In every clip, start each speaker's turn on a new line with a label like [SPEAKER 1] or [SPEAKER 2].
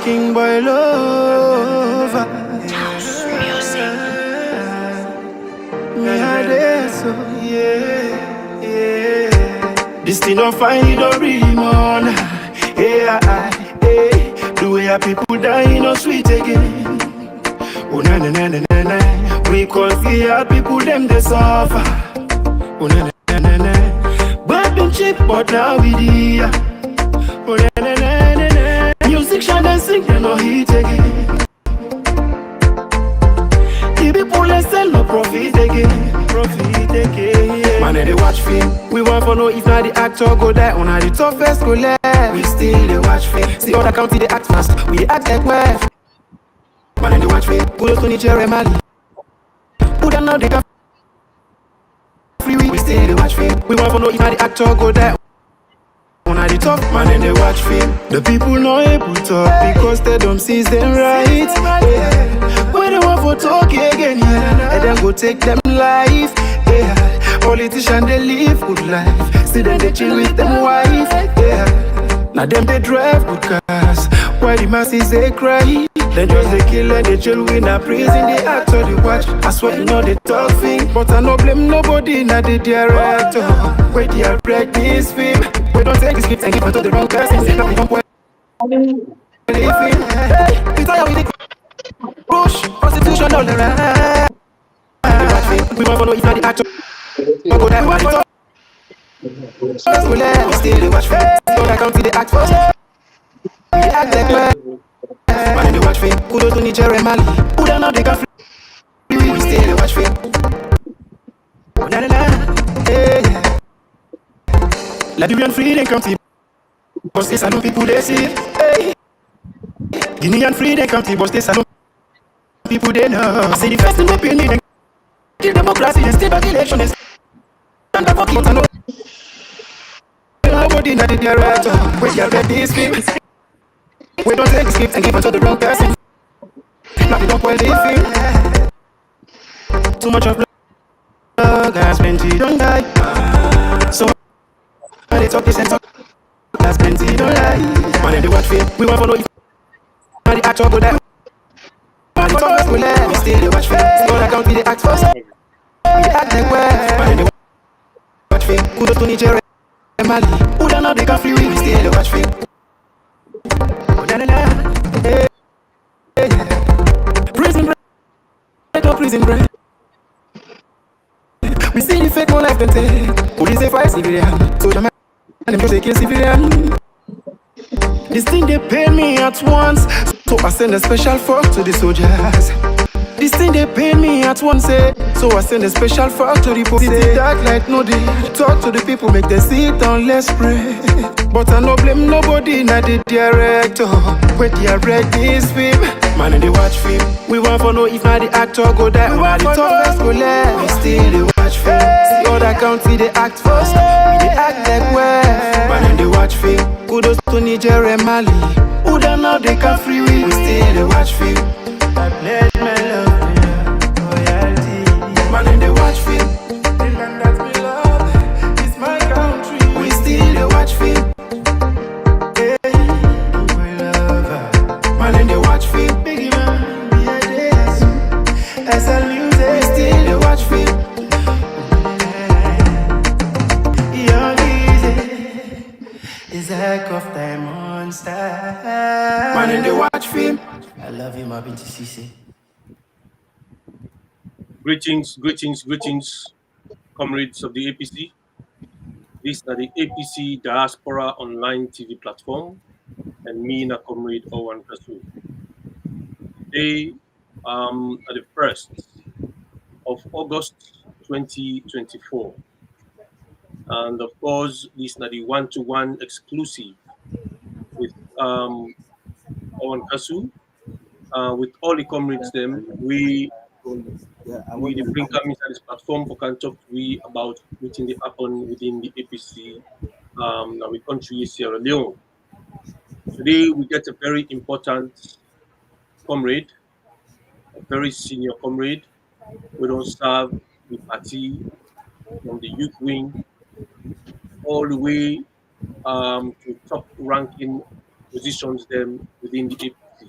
[SPEAKER 1] King boy love. Me a there, so yeah. This thing don't find it don't really mourn. Yeah, the way our people die no sweet again. Oh na na na na na na. We call fear people them they suffer. Oh na na na na. But been cheap but now we dear. Oh na na na na na. Music shine and sing they no hit again. The people they sell no profit again. Man, they watch film. We want to know if not the actor go die. On the toughest go left. We still they watch film. See other county they act fast. We act like well. Man, they watch film. Put us to Nigeria, Mali. Put them now they got free. We still they watch film. We want to know if not the actor go die. On the top, man, and they watch film. The people not able to talk because they don't see them right. Yeah. When they want for talk again, yeah, and then go take them life. Yeah. Politicians they live good life. See them they chill with them wife. Yeah. Now them they drive good cars. Why the masses they cry? They just they kill and they chill in a prison. They act or they watch. I swear you know they talk thing, but I no blame nobody. Now the director. Where they are break this film. We don't take the script and give it to the wrong person. Say that we don't play. We tell you we push constitution all around. We want to know if not the actor. We go there, we still watch film. Don't account to the act first. We act like man. Man, they watch film. Kudos to Nigeria, Mali. Who don't know they got free? We still watch film. Na na na. Yeah. Liberian free they come to. But this I know people they see. Hey. Guinean free they come to. But this I know people they know. Say the first thing we pay me. Kill democracy and stay back election and stand up for kids. I know nobody not the director. We just read this film. We don't take the script and give it to the wrong person. Now we don't spoil the film. Too much of blood, guys, plenty don't die. So they talk this and talk, guys, plenty don't lie. Man, they watch film. We want to know if the actor go there. Man, they talk go there. We still watch film. God account we the act first. We act like well. Man, they watch film. Kudos to Nigeria, Mali. Who don't know they got free? We still watch film. Prison break, no prison break. We see the fake more life than take. Police they fight civilian, soldier man, and them just they kill civilian. This thing they pay me at once, so I send a special fork to the soldiers. This thing they pay me at once, so I send a special fork to the police. City dark like no day. Talk to the people, make them sit down, let's pray. But I no blame nobody, not the director. Where they direct this film. Man, and they watch film. We want to know if not the actor go there. We want the toughest go left. We still they watch film. See other county they act first. We they act like well. Man, and they watch film. Kudos to Nigeria, Mali. Who don't know they can free? We still they watch film. I pledge my love to you, loyalty. Man, and they watch film. The land that we love is my country. We still they watch film. Man, and they watch film. Biggie man, yeah, this. SL music, we still they watch film. Young Easy is a heck of time monster. Man, and they watch film. I love you, my binti Sisi.
[SPEAKER 2] Greetings, comrades of the APC. This is the APC Diaspora Online TV platform, and me, na comrade Owen Kasu. Today, at the 1st of August 2024, and of course, this is the one-to-one exclusive with Owen Kasu. With all the comrades, them we bring coming to this platform for can talk we about what's they happen within the APC now we country Sierra Leone. Today we get a very important comrade, a very senior comrade. We don't serve the party from the youth wing all the way to top ranking positions them within the APC.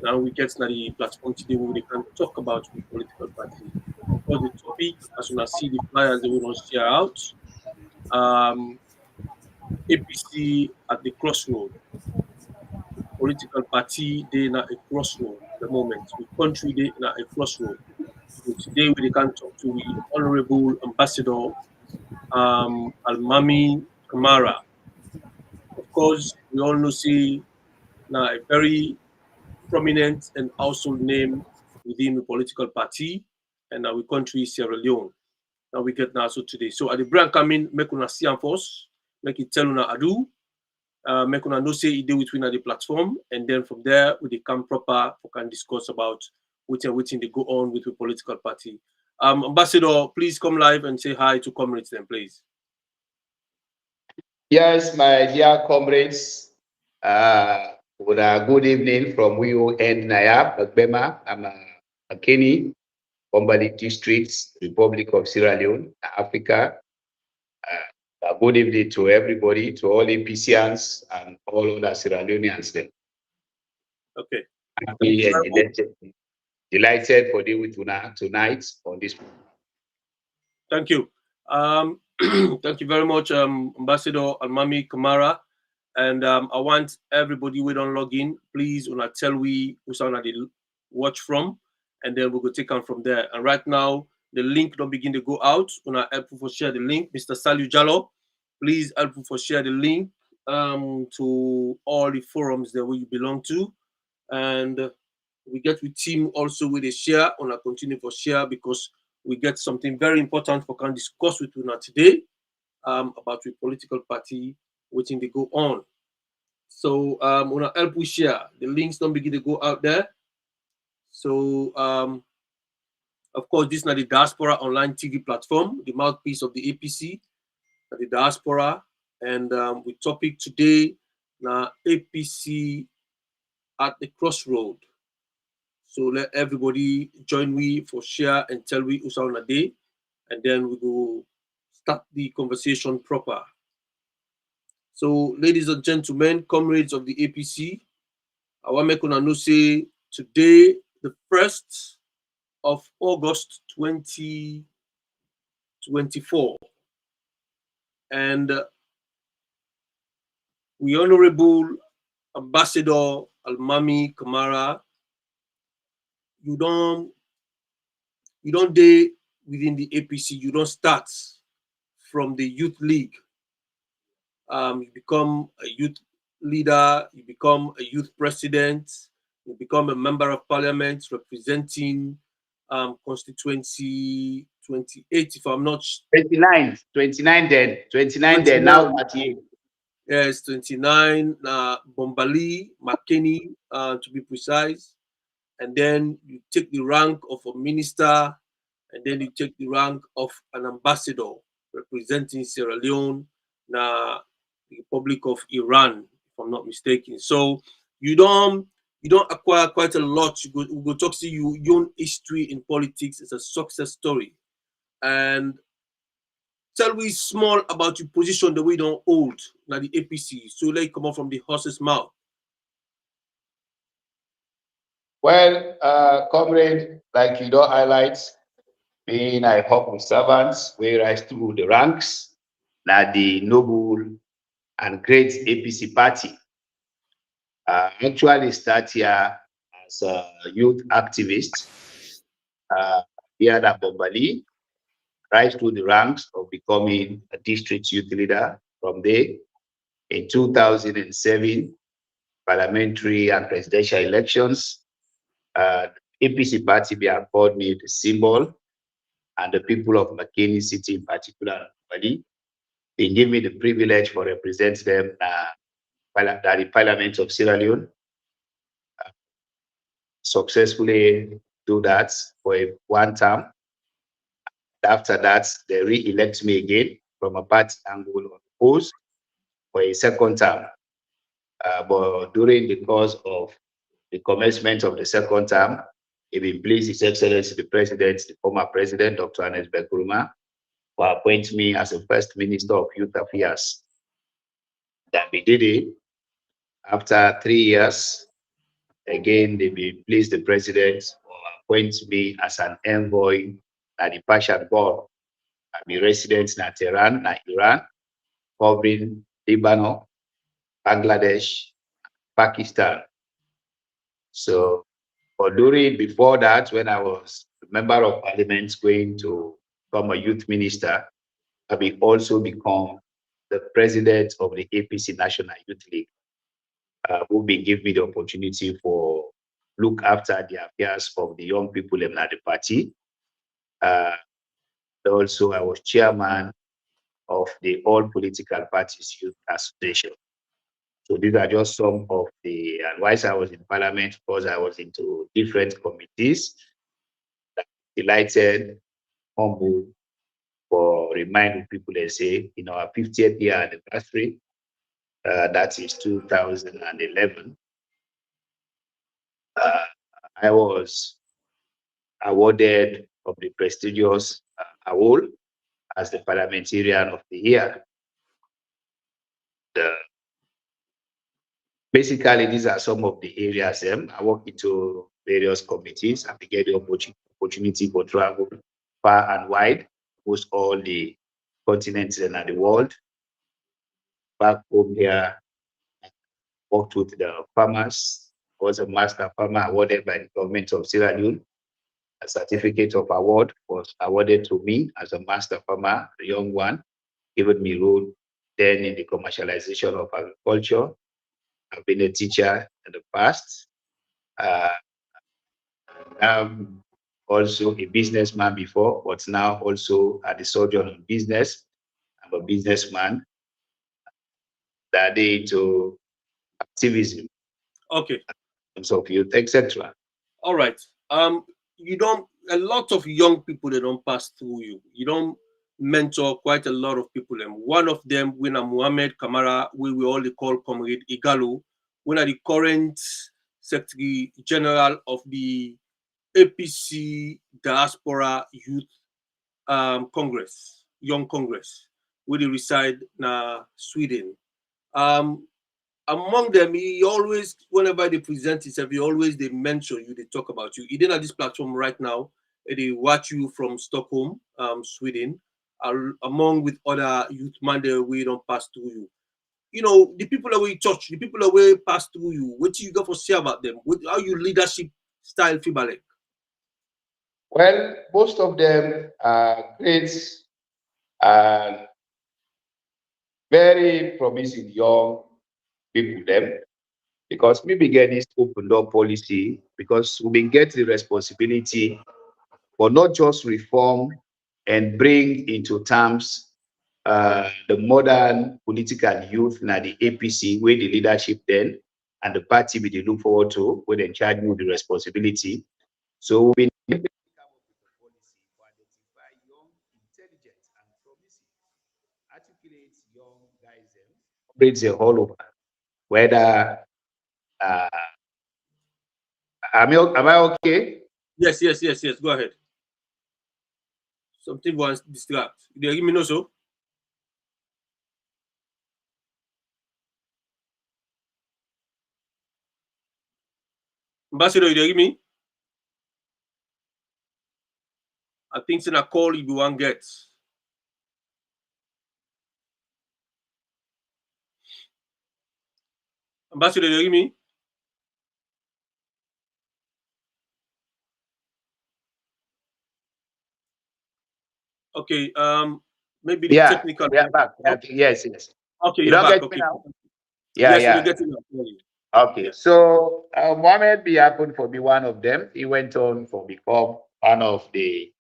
[SPEAKER 2] Now we get to the platform today where we can talk about the political party. For the topic, as you can see the flyers that we want to share out, um, APC at the crossroad. Political party they na a crossroad at the moment. The country they na a crossroad. So today we can talk to the Honorable Ambassador Alimany Kamara. Of course, we all know see now a very prominent and household name within the political party and our country Sierra Leone. Now we get now so today. So at the brand coming, make una see and force, make it tell una ado, make una know say it between the platform, and then from there we come proper we can discuss about which they go on with the political party. Ambassador, please come live and say hi to comrades then, please.
[SPEAKER 3] Yes, my dear comrades, good evening from WIO and Nayab, Agbema. I'm a Kenny, Bombali District, Republic of Sierra Leone, Africa. Good evening to everybody, to all APCians and all other Sierra Leoneans.
[SPEAKER 2] Okay.
[SPEAKER 3] Happy and delighted for you tonight on this.
[SPEAKER 2] Thank you. Thank you very much, Ambassador Alimany Kamara. And I want everybody who don't log in, please, una tell we who sound they watch from, and then we'll go take on from there. And right now, the link don't begin to go out. Una help for share the link, Mr. Salu Jallo. Please help for share the link to all the forums that we belong to, and we get with team also with a share. Una continue for share because we get something very important for can discuss with you today about the political party waiting to go on. So wanna help we share. The links don't begin to go out there. So of course, this is not the Diaspora Online TV platform, the mouthpiece of the APC, the diaspora, and we topic today now APC at the crossroad. So let everybody join me for share and tell we who's on a day, and then we go start the conversation proper. So, ladies and gentlemen, comrades of the APC, I want to make una know say today, the 1st of August 2024, and we Honorable Ambassador Alimany Kamara, you don't day within the APC, you don't start from the Youth League. You become a youth leader, you become a youth president, you become a member of parliament representing constituency 28, if I'm not
[SPEAKER 3] 29 then, now 38.
[SPEAKER 2] Yes, 29, Bombali, McKinney, to be precise. And then you take the rank of a minister, and then you take the rank of an ambassador representing Sierra Leone, the Republic of Iran, if I'm not mistaken. So you don't acquire quite a lot. We go talk to you. Your own history in politics is a success story, and tell me small about your position that we don't hold now the APC. So let it come out from the horse's mouth.
[SPEAKER 3] Well, comrade, like you don't highlight, being a humble servants, we rise through the ranks, now the noble and great APC party. Actually start here as a youth activist here at Bombali, rise through the ranks of becoming a district youth leader from there. In 2007, parliamentary and presidential elections, APC party be called me the symbol, and the people of McKinney City in particular, they give me the privilege for represent them at the Parliament of Sierra Leone. Successfully do that for one term. After that, they re-elect me again from a party angle opposed for a second term. But during the course of the commencement of the second term, it been pleased His Excellency the President, the former President, Dr. Anes Bekuruma, to appoint me as the first Minister of Youth Affairs. That we did it after 3 years. again, they be please the president or appoint me as an envoy at the Persian Gulf. I be resident in Tehran, Iran, covering Lebanon, Bangladesh, Pakistan. So, before that, when I was a member of parliament going to become a youth minister, I will also become the president of the APC National Youth League, who will give me the opportunity for look after the affairs of the young people in the party. Also, I was chairman of the All Political Parties Youth Association. So these are just some of the, and whilst I was in parliament, because I was into different committees, delighted, humble for reminding people, they say, in our 50th year anniversary, that is 2011, I was awarded of the prestigious award as the parliamentarian of the year. Basically, these are some of the areas I work into various committees and get the opportunity for travel far and wide, most all the continents and the world. Back home here, worked with the farmers. I was a master farmer awarded by the government of Sierra Leone. A certificate of award was awarded to me as a master farmer, a young one, given me role then in the commercialization of agriculture. I've been a teacher in the past. I'm also a businessman before, but now also at the surgeon of business. I'm a businessman that into activism.
[SPEAKER 2] Okay.
[SPEAKER 3] In terms of youth, etc.
[SPEAKER 2] All right. You don't. A lot of young people they don't pass through you. You don't mentor quite a lot of people. And one of them, Winner Muhammad Kamara, we all call Comrade Igalo, one of the current Secretary General of the APC Diaspora Youth Congress, Young Congress, where they reside in Sweden. Among them, he always, whenever they present himself, they mention you, they talk about you. He didn't have this platform right now. They watch you from Stockholm, Sweden, among with other youth man there we don't pass through you. You know, the people that we touch, the people that we pass through you, what do you got for say about them? How your leadership style feel like?
[SPEAKER 3] Well, most of them are great and very promising young people them, because we begin this open door policy because we get the responsibility for not just reform and bring into terms the modern political youth and the APC, where the leadership then and the party we look forward to, where they charge you the responsibility. So we need to come up with a policy to identify young, intelligent, and promising, articulate young guys, brings a all over. Whether am I okay?
[SPEAKER 2] Yes. Go ahead. Something was distract. You give me no so. Ambassador, you hear me? I think it's in a call you one gets. Ambassador, you hear me? Okay, maybe the technical.
[SPEAKER 3] Yeah, back. Yes.
[SPEAKER 2] Okay,
[SPEAKER 3] you
[SPEAKER 2] you're
[SPEAKER 3] don't
[SPEAKER 2] back.
[SPEAKER 3] get
[SPEAKER 2] Okay.
[SPEAKER 3] me now? Yeah,
[SPEAKER 2] yes,
[SPEAKER 3] yeah.
[SPEAKER 2] You're getting up.
[SPEAKER 3] Okay,
[SPEAKER 2] Yeah.
[SPEAKER 3] so Mohammed B happened for be one of them. He went on for become one of the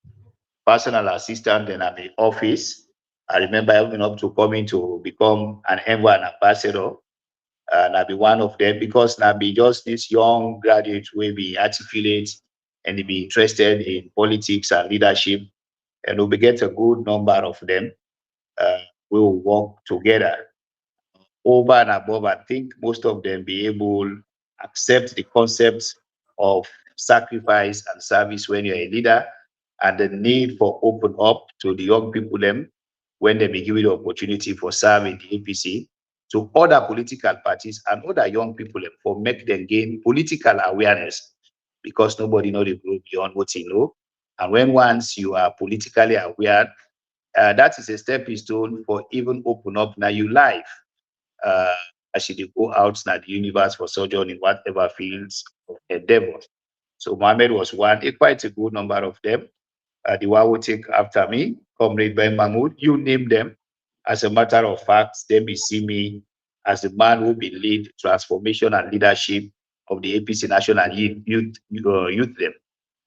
[SPEAKER 3] personal assistant in the office. I remember even up to coming to become an ambassador, and I be one of them because now be just this young graduate will be articulate and they be interested in politics and leadership, and we get a good number of them. We will work together over and above. I think most of them be able accept the concept of sacrifice and service when you're a leader, and the need for open up to the young people them when they be given the opportunity for serving the APC. to other political parties and other young people for make them gain political awareness, because nobody know the group beyond what you know. And when once you are politically aware, that is a stepping stone for even open up now your life. As you go out now the universe for sojourn in whatever fields of endeavor. So Mohammed was one, quite a good number of them. The one who take after me, Comrade Ben Mahmoud, you name them. As a matter of fact, they be see me as the man who will lead transformation and leadership of the APC National Youth them.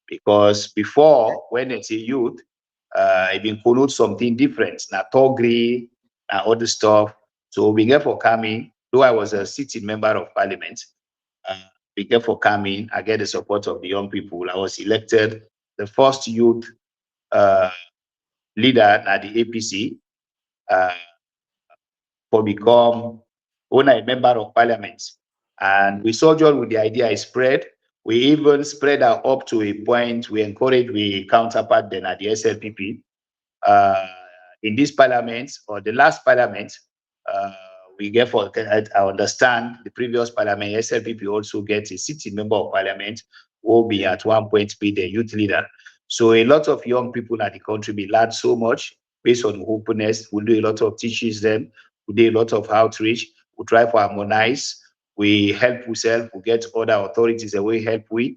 [SPEAKER 3] Because before, when it's a youth, it been connote something different, now togri and other stuff. So we get for coming, though I was a sitting member of parliament, we get for coming, I get the support of the young people. I was elected the first youth leader at the APC for become when I member of parliament. And we sojourn with the idea is spread. We even spread out up to a point we encourage we counterpart then at the SLPP. In this parliament or the last parliament, we get for I understand the previous parliament, SLPP also gets a sitting member of parliament who will be at one point be the youth leader. So a lot of young people at the country be learned so much based on openness. We do a lot of teachings them. We do a lot of outreach. We try to harmonize. We help ourselves. We get other authorities that we help with.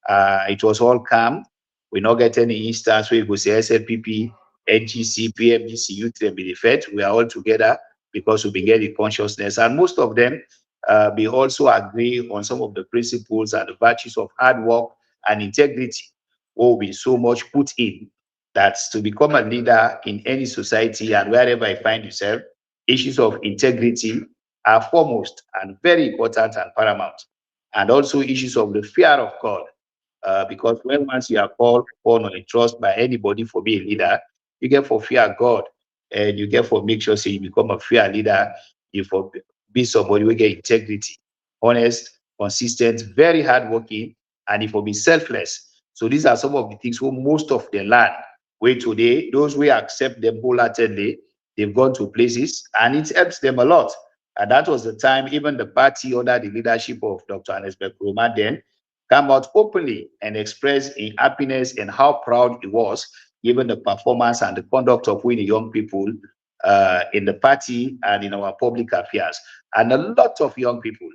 [SPEAKER 3] It was all calm. We not get any instance where you go say SLPP, NGC, PMGC, youth and be the Fed. We are all together because we be getting consciousness. And most of them we also agree on some of the principles and the virtues of hard work and integrity will be so much put in that to become a leader in any society and wherever you find yourself, issues of integrity are foremost and very important and paramount. And also issues of the fear of God. Because when once you are called upon or trust by anybody for being a leader, you get for fear God, and you get for make sure so you become a fear leader. You for be somebody who get integrity, honest, consistent, very hardworking, and if will be selfless. So these are some of the things who most of the land where today those who accept them wholeheartedly, they've gone to places and it helps them a lot. And that was the time even the party under the leadership of Dr. Anesbek Roma then come out openly and express in happiness and how proud he was given the performance and the conduct of we the young people in the party and in our public affairs. And a lot of young people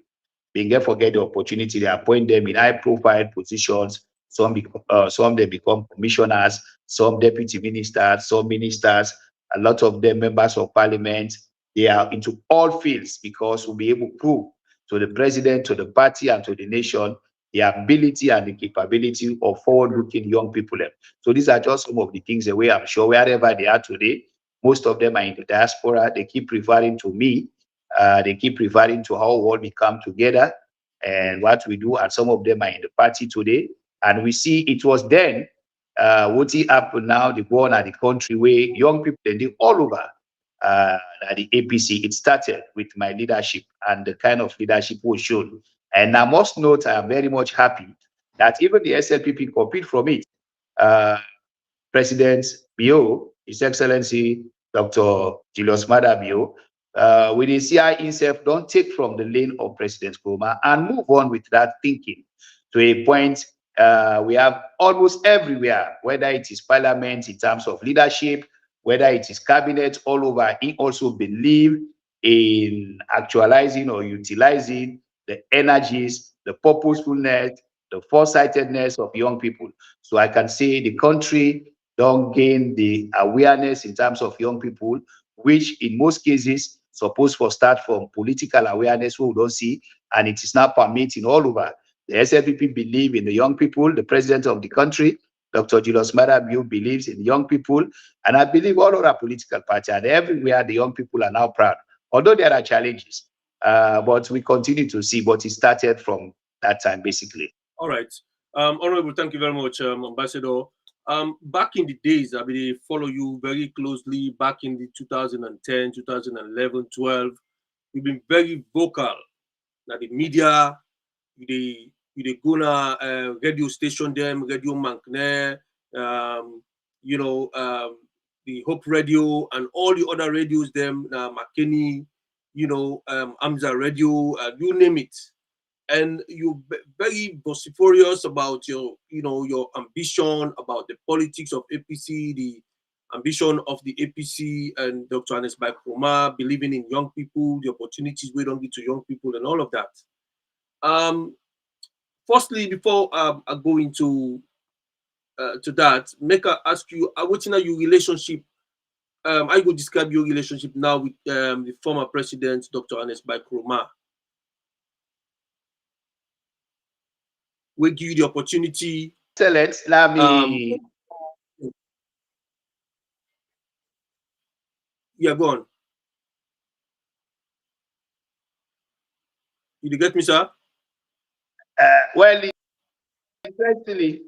[SPEAKER 3] being forget the opportunity, they appoint them in high profile positions. Some they become commissioners, some deputy ministers, some ministers, a lot of them members of parliament. They are into all fields because we'll be able to prove to the president, to the party, and to the nation the ability and the capability of forward-looking young people. So these are just some of the things the way I'm sure wherever they are today, most of them are in the diaspora. They keep referring to me. They keep referring to how all we come together and what we do. And some of them are in the party today. And we see it was then what happened now, the go on at the country where young people, they do all over at the APC. It started with my leadership and the kind of leadership we showed. And I must note, I am very much happy that even the SLPP compete from it. President Bio, His Excellency Dr. Julius Maada Bio, with the CI himself, don't take from the lane of President Nkrumah and move on with that thinking to a point we have almost everywhere, whether it is parliament in terms of leadership, whether it is cabinet all over. He also believe in actualizing or utilizing the energies, the purposefulness, the foresightedness of young people. So I can say the country don't gain the awareness in terms of young people, which in most cases supposed to start from political awareness we don't see, and it is now permitting all over. The SLPP believe in the young people. The president of the country, Dr. Julius Maada Bio, believes in young people, and I believe all of our political parties and everywhere the young people are now proud. Although there are challenges, but we continue to see what it started from that time, basically.
[SPEAKER 2] All right. Honorable, thank you very much, Ambassador. Back in the days, I mean, follow you very closely back in the 2010, 2011, 12. You've been very vocal. Now the media, they go na radio station them, Radio Mankne, the Hope Radio and all the other radios them, McKinney, Amza Radio, you name it. And you're very vociferous about your ambition, about the politics of APC, the ambition of the APC and Dr. Alimany Kamara, believing in young people, the opportunities we don't give to young people, and all of that. Firstly, before I go into to that, make I ask you, what's in your relationship? I will describe your relationship now with the former president, Dr. Alimany Kamara. We give you the opportunity.
[SPEAKER 3] Excellent. Let me.
[SPEAKER 2] Yeah, go on. You get me, sir?
[SPEAKER 3] Well, interestingly,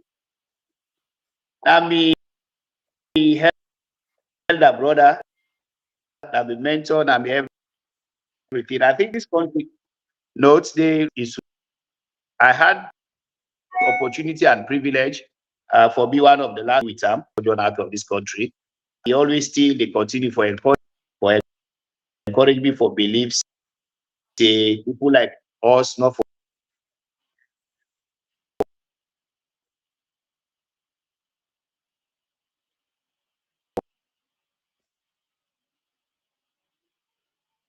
[SPEAKER 3] I mean, he held a brother, I be mentor, I mean everything. I think this country notes the issue. I had opportunity and privilege for be one of the last with him out of this country. He always still they continue for encourage me for beliefs. Say people like us, not for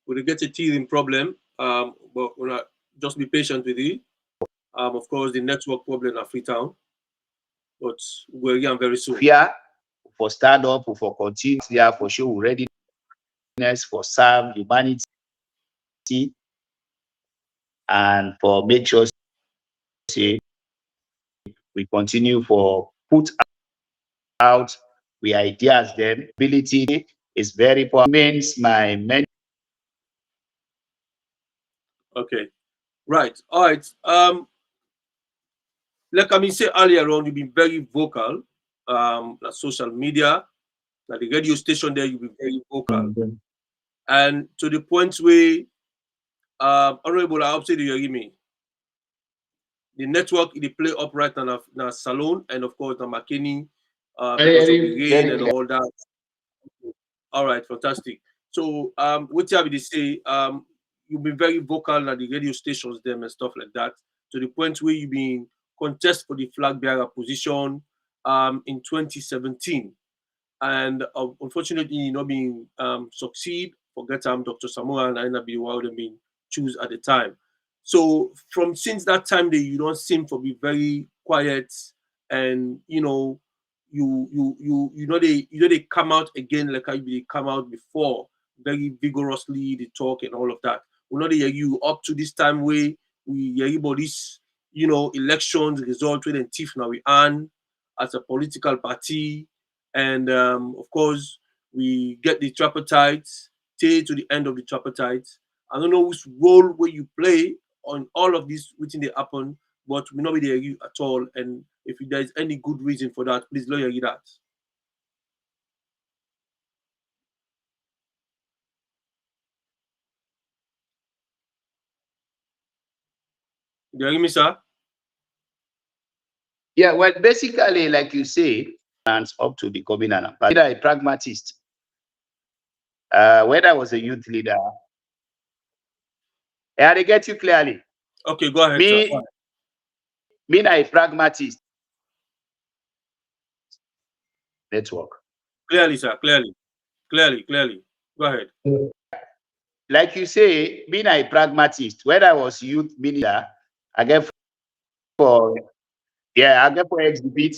[SPEAKER 2] We'll get a teething problem, but we'll just be patient with it. Of course, the network problem at Freetown, but we're again very soon.
[SPEAKER 3] fear, for stand up, for continue there, for show readiness, for serve humanity, and for make sure say we continue for put out we ideas. Then ability is very important. Means my mentor.
[SPEAKER 2] Okay, right, all right. Like I said earlier on, you've been very vocal, like social media, like the radio station there, you've been very vocal, and to the point where, Honorable, I hope you hear me. The network they play upright in a salon, and of course the McKinney, because of the rain and all that. All right, fantastic. So what you have to say, you've been very vocal at the radio stations them and stuff like that, to the point where you've been contest for the flag bearer position in 2017. And unfortunately, you know, being succeed, forget Dr. Samoa and Aina be wild and being choose at the time. So from since that time that you don't seem to be very quiet, and they come out again like how they come out before, very vigorously they talk and all of that. We know they hear you up to this time where we hear about this, elections result with and thief now we earn as a political party, and of course we get the tripartite till to the end of the tripartite. I don't know which role where you play on all of this within the happen, but we not be there you at all. And if there is any good reason for that, please lawyer you that. Do you hear me, sir?
[SPEAKER 3] Yeah, well, basically, like you say, and up to becoming an ambassador, a pragmatist. When I was a youth leader, yeah, they get you clearly.
[SPEAKER 2] Okay, go ahead, sir.
[SPEAKER 3] Me, a pragmatist. Network.
[SPEAKER 2] Clearly, sir. Clearly. Go ahead.
[SPEAKER 3] Like you say, being a pragmatist. When I was youth minister, I get for exhibit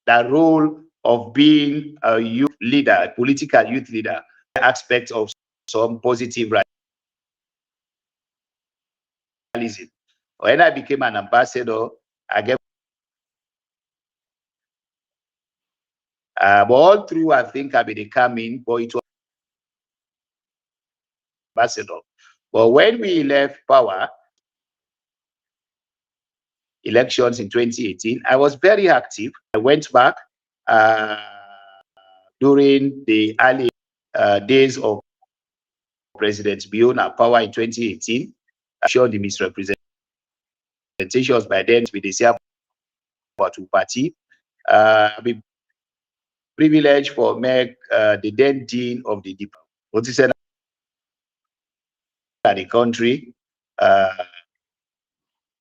[SPEAKER 3] the role of being a youth leader, a political youth leader, aspect of some positive realism. When I became an ambassador, I get but all through I think I been coming, but it was ambassador. But when we left power, elections in 2018, I was very active. I went back during the early days of President Biona power in 2018. I showed the misrepresentations by then with the Siam party. I've been privileged for make the then dean of the department. the country,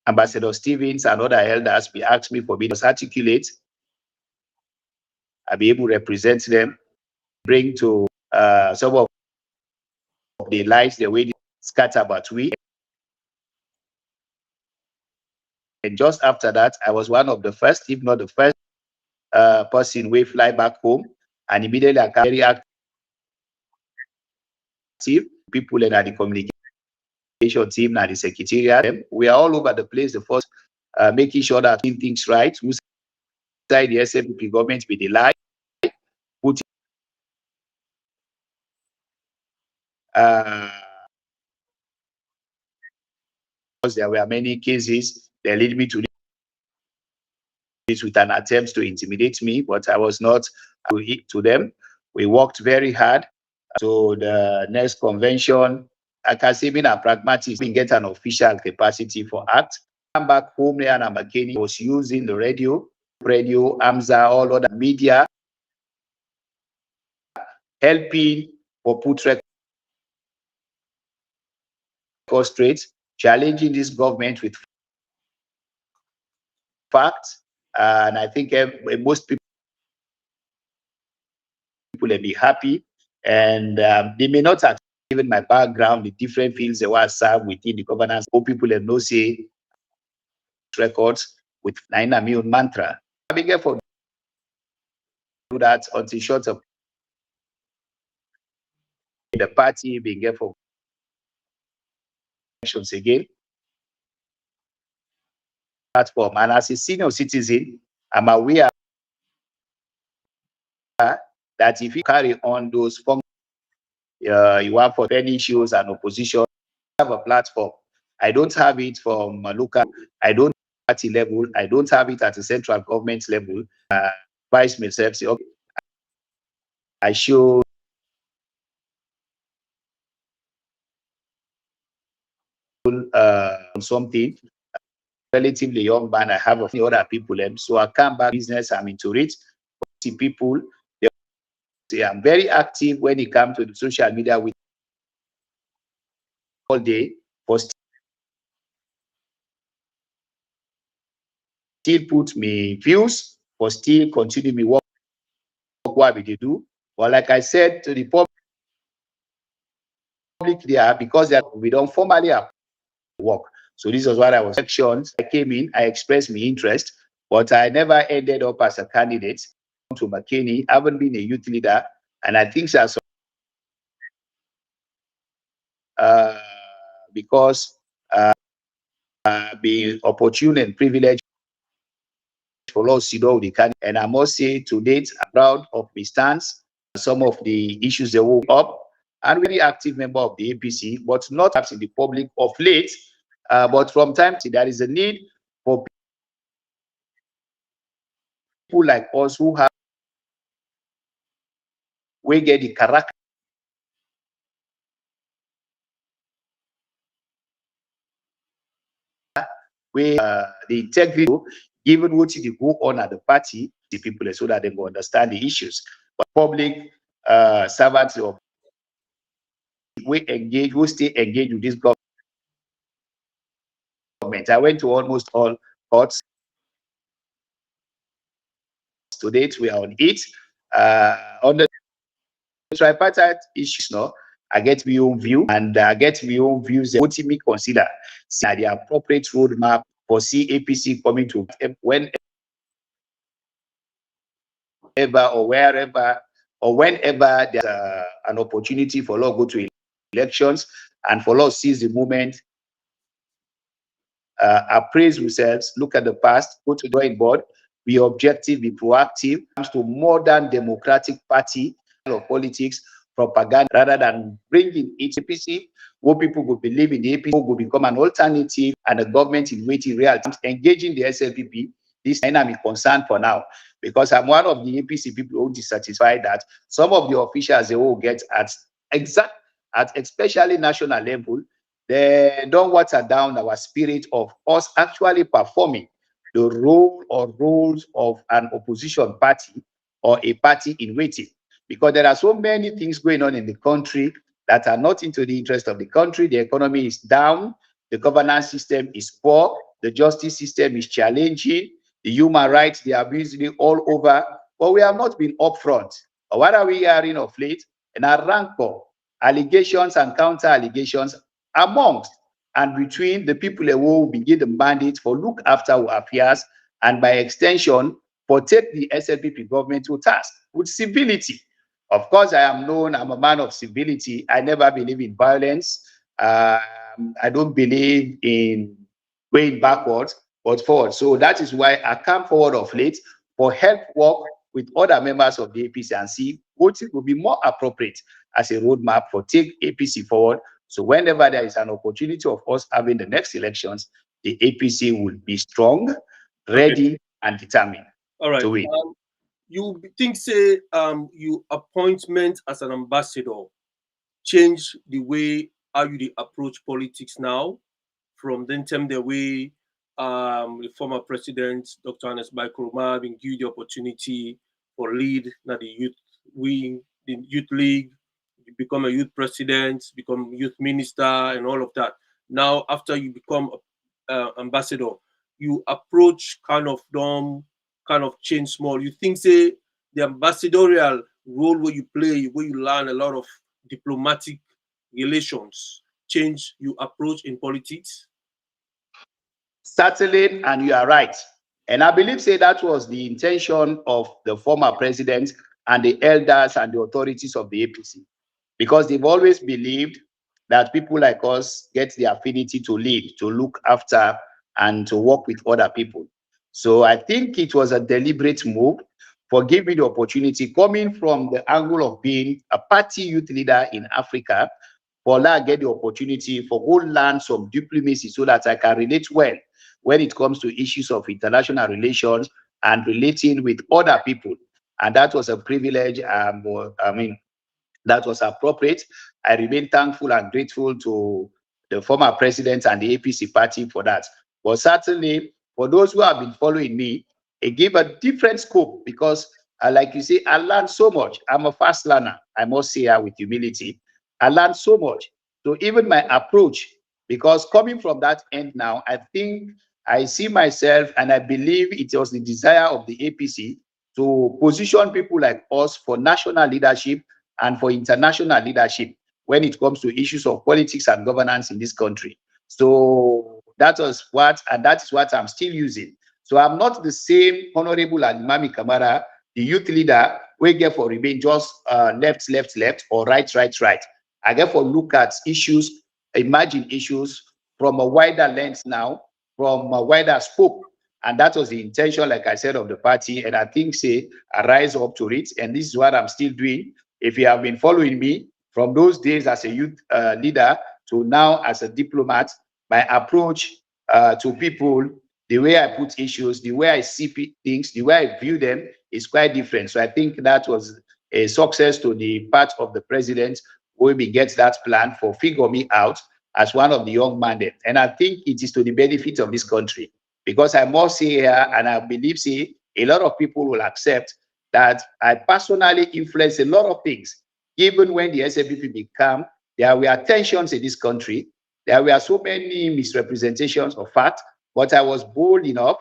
[SPEAKER 3] Ambassador Stevens and other elders be asked me for me to articulate. I'll be able to represent them, bring to some of the lights the way they scatter, but we. And just after that, I was one of the first, if not the first, person we fly back home, and immediately I carry active people in the communication team and the secretariat. We are all over the place. The first, making sure that doing things right. Who side the SFP government with the lie, put because there were many cases that lead me to this with an attempt to intimidate me, but I was not to them. We worked very hard. So the next convention, I can say being a pragmatist, we get an official capacity for act. Come back home there, and McKinney was using the radio, AMSA, all other media, helping or put record straight, challenging this government with facts. And I think most people will be happy. And they may not have given my background, the different fields they were served within the governance. All people have no say records with Naina Miun mantra. Be careful do that until short of the party being careful elections again. Platform. And as a senior citizen, I'm aware that if you carry on those functions, you have for any issues and opposition, have a platform. I don't have it from local, I don't party level, I don't have it at the central government level. Vice myself, say, okay, I show something, relatively young man, I have a few other people, so I come back business, I'm into it. See people, they say I'm very active when it comes to the social media with all day for still put me views, for still continue me work what we do. But like I said to the public there, because we don't formally work. So this was what I was sections. I came in, I expressed my interest, but I never ended up as a candidate to McKinney. I haven't been a youth leader, and I think that's because being opportune and privileged for us, and I must say to date, I'm proud of my stance. Some of the issues they woke up, and very active member of the APC, but not perhaps in the public of late. But from time to time, there is a need for people like us who have we get the character, we the integrity, given what they go on at the party, the people, so that they will understand the issues. But public servants of we engage, we stay engaged with this government. I went to almost all courts. To date, we are on it. On the tripartite issues, no, I get my own view, and I get my own views. What me consider the appropriate roadmap for APC coming to whenever or wherever or whenever there's an opportunity for law go to elections and for law seize the moment, appraise ourselves, look at the past, go to the drawing board, be objective, be proactive. Comes to modern democratic party of politics, propaganda, rather than bringing it APC, where people will believe in the APC, will become an alternative and a government in waiting reality. Engaging the SLPP, this I'm concerned for now, because I'm one of the APC people who dissatisfied that some of the officials they will get at especially national level, they don't water down our spirit of us actually performing the role or roles of an opposition party or a party in waiting. Because there are so many things going on in the country that are not into the interest of the country. The economy is down. The governance system is poor. The justice system is challenging. The human rights, they are abusing all over. But we have not been upfront. What are we hearing of late? And a rancor, allegations and counter allegations amongst and between the people who will begin the mandate for look after our affairs, and by extension, for take the SLPP government to task with civility. Of course, I'm a man of civility. I never believe in violence. I don't believe in going backwards, but forward. So that is why I come forward of late for help work with other members of the APC and see what will be more appropriate as a roadmap for take APC forward. So whenever there is an opportunity of us having the next elections, the APC will be strong, ready, and determined to win.
[SPEAKER 2] You think, say, your appointment as an ambassador change the way how you approach politics now, from then time the way the former president, Dr. Alimany Kamara, been given the opportunity for lead now the youth wing, the youth league, become a youth president, become youth minister, and all of that. Now, after you become ambassador, you approach kind of change small. You think, say, the ambassadorial role where you play, where you learn a lot of diplomatic relations, change you approach in politics?
[SPEAKER 3] Certainly, and you are right. And I believe, say, that was the intention of the former president and the elders and the authorities of the APC, because they've always believed that people like us get the affinity to lead, to look after, and to work with other people. So I think it was a deliberate move for giving me the opportunity, coming from the angle of being a party youth leader in Africa, for now get the opportunity for go learn some diplomacy so that I can relate well when it comes to issues of international relations and relating with other people. And that was a privilege. That was appropriate. I remain thankful and grateful to the former president and the APC party for that. But certainly, for those who have been following me, it gave a different scope because, like you say, I learned so much. I'm a fast learner, I must say with humility. I learned so much. So even my approach, because coming from that end now, I think I see myself and I believe it was the desire of the APC to position people like us for national leadership and for international leadership when it comes to issues of politics and governance in this country. So that was what, and that is what I'm still using. So I'm not the same Honorable Alimany Kamara, the youth leader, we get for remain just left, or right. I get for look at issues, imagine issues from a wider lens now, from a wider scope. And that was the intention, like I said, of the party. And I think, say, I rise up to it. And this is what I'm still doing. If you have been following me from those days as a youth leader to now as a diplomat, my approach to people, the way I put issues, the way I see things, the way I view them is quite different. So I think that was a success to the part of the president who we get that plan for figure me out as one of the young men. And I think it is to the benefit of this country, because I must say here, and I believe, see, a lot of people will accept that I personally influence a lot of things. Even when the SLPP became, there were tensions in this country. There were so many misrepresentations of fact, but I was bold enough.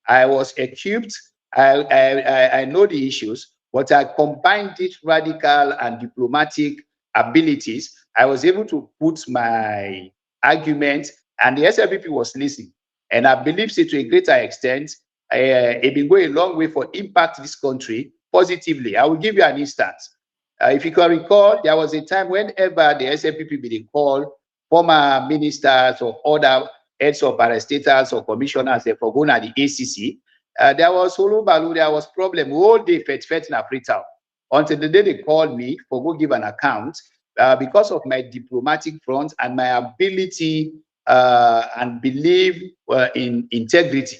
[SPEAKER 3] I was equipped. I know the issues, but I combined it radical and diplomatic abilities. I was able to put my argument, and the SLPP was listening. And I believe, say, to a greater extent, it been going a long way for impact this country positively. I will give you an instance. If you can recall, there was a time whenever the SLPP be called former ministers or other heads of parastatals or commissioners for going at the ACC, there was Holo Balu, there was problem all day fet in Africa until the day they called me for go give an account because of my diplomatic front and my ability and belief in integrity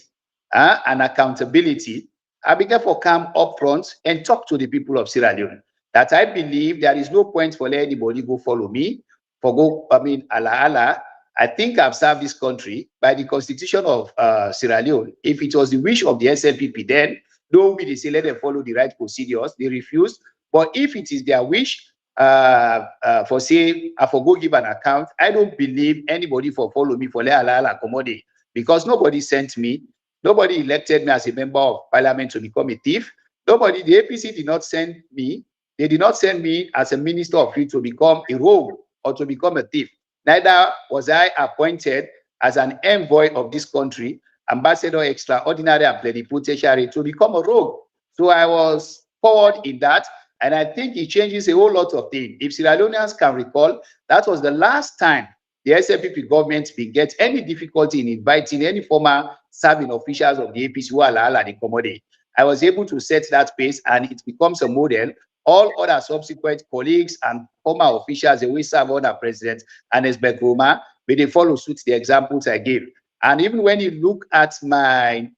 [SPEAKER 3] and accountability. I began to come up front and talk to the people of Sierra Leone that I believe there is no point for letting anybody go follow me, for go, Allah. I think I've served this country by the constitution of Sierra Leone. If it was the wish of the SLPP, then nobody say let them follow the right procedures. They refused. But if it is their wish, for say I for go give an account. I don't believe anybody for follow me for let accommodate, because nobody sent me, nobody elected me as a member of parliament to become a thief. Nobody, the APC did not send me. They did not send me as a minister of youth to become a rogue or to become a thief. Neither was I appointed as an envoy of this country, ambassador extraordinary and plenipotentiary, to become a rogue. So I was forward in that. And I think it changes a whole lot of things. If Sierra Leoneans can recall, that was the last time the SLPP government beget any difficulty in inviting any former serving officials of the APC who are the commodity. I was able to set that pace, and it becomes a model. All other subsequent colleagues and former officials, they will serve under President Anesbeth Roma, but they follow suit the examples I gave. And even when you look at my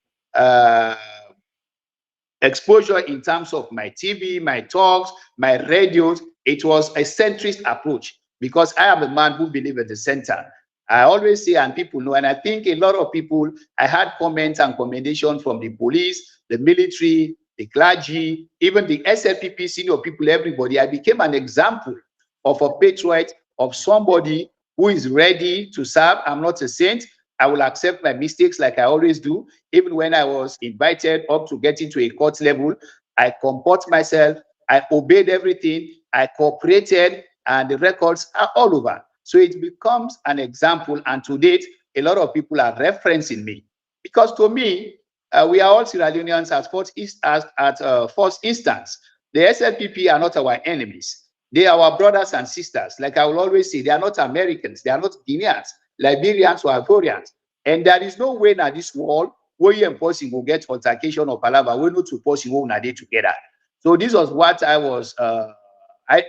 [SPEAKER 3] exposure in terms of my TV, my talks, my radios, it was a centrist approach, because I am a man who believes in the center. I always say, and people know, and I think a lot of people, I had comments and commendations from the police, the military, the clergy, even the SLPP senior people, everybody. I became an example of a patriot, of somebody who is ready to serve. I'm not a saint. I will accept my mistakes like I always do. Even when I was invited up to get into a court level, I comport myself, I obeyed everything, I cooperated, and the records are all over. So it becomes an example, and to date, a lot of people are referencing me. Because to me, we are all Sierra Leoneans at first instance. The SLPP are not our enemies. They are our brothers and sisters. Like I will always say, they are not Americans, they are not Guineans, Liberians, or Ivorians. And there is no way in this world where you and person will get altercation or palava, we not to person who are together. So this was what I was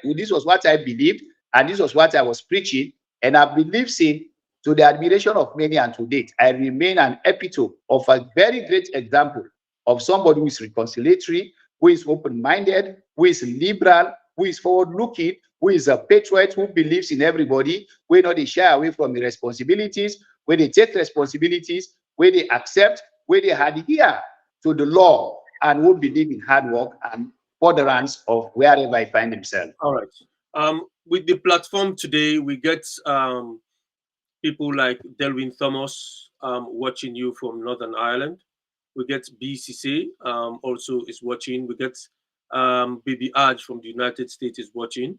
[SPEAKER 3] this was what I believed, and this was what I was preaching. And I believe, say, to the admiration of many, and to date, I remain an epitome of a very great example of somebody who is reconciliatory, who is open-minded, who is liberal, who is forward-looking, who is a patriot, who believes in everybody, where not they shy away from the responsibilities, where they take responsibilities, where they accept, where they adhere to the law, and who believe in hard work and furtherance of wherever I find himself.
[SPEAKER 2] All right. With the platform today, we get people like Delwyn Thomas watching you from Northern Ireland. We get BCC also is watching. We get Baby Aj from the United States is watching.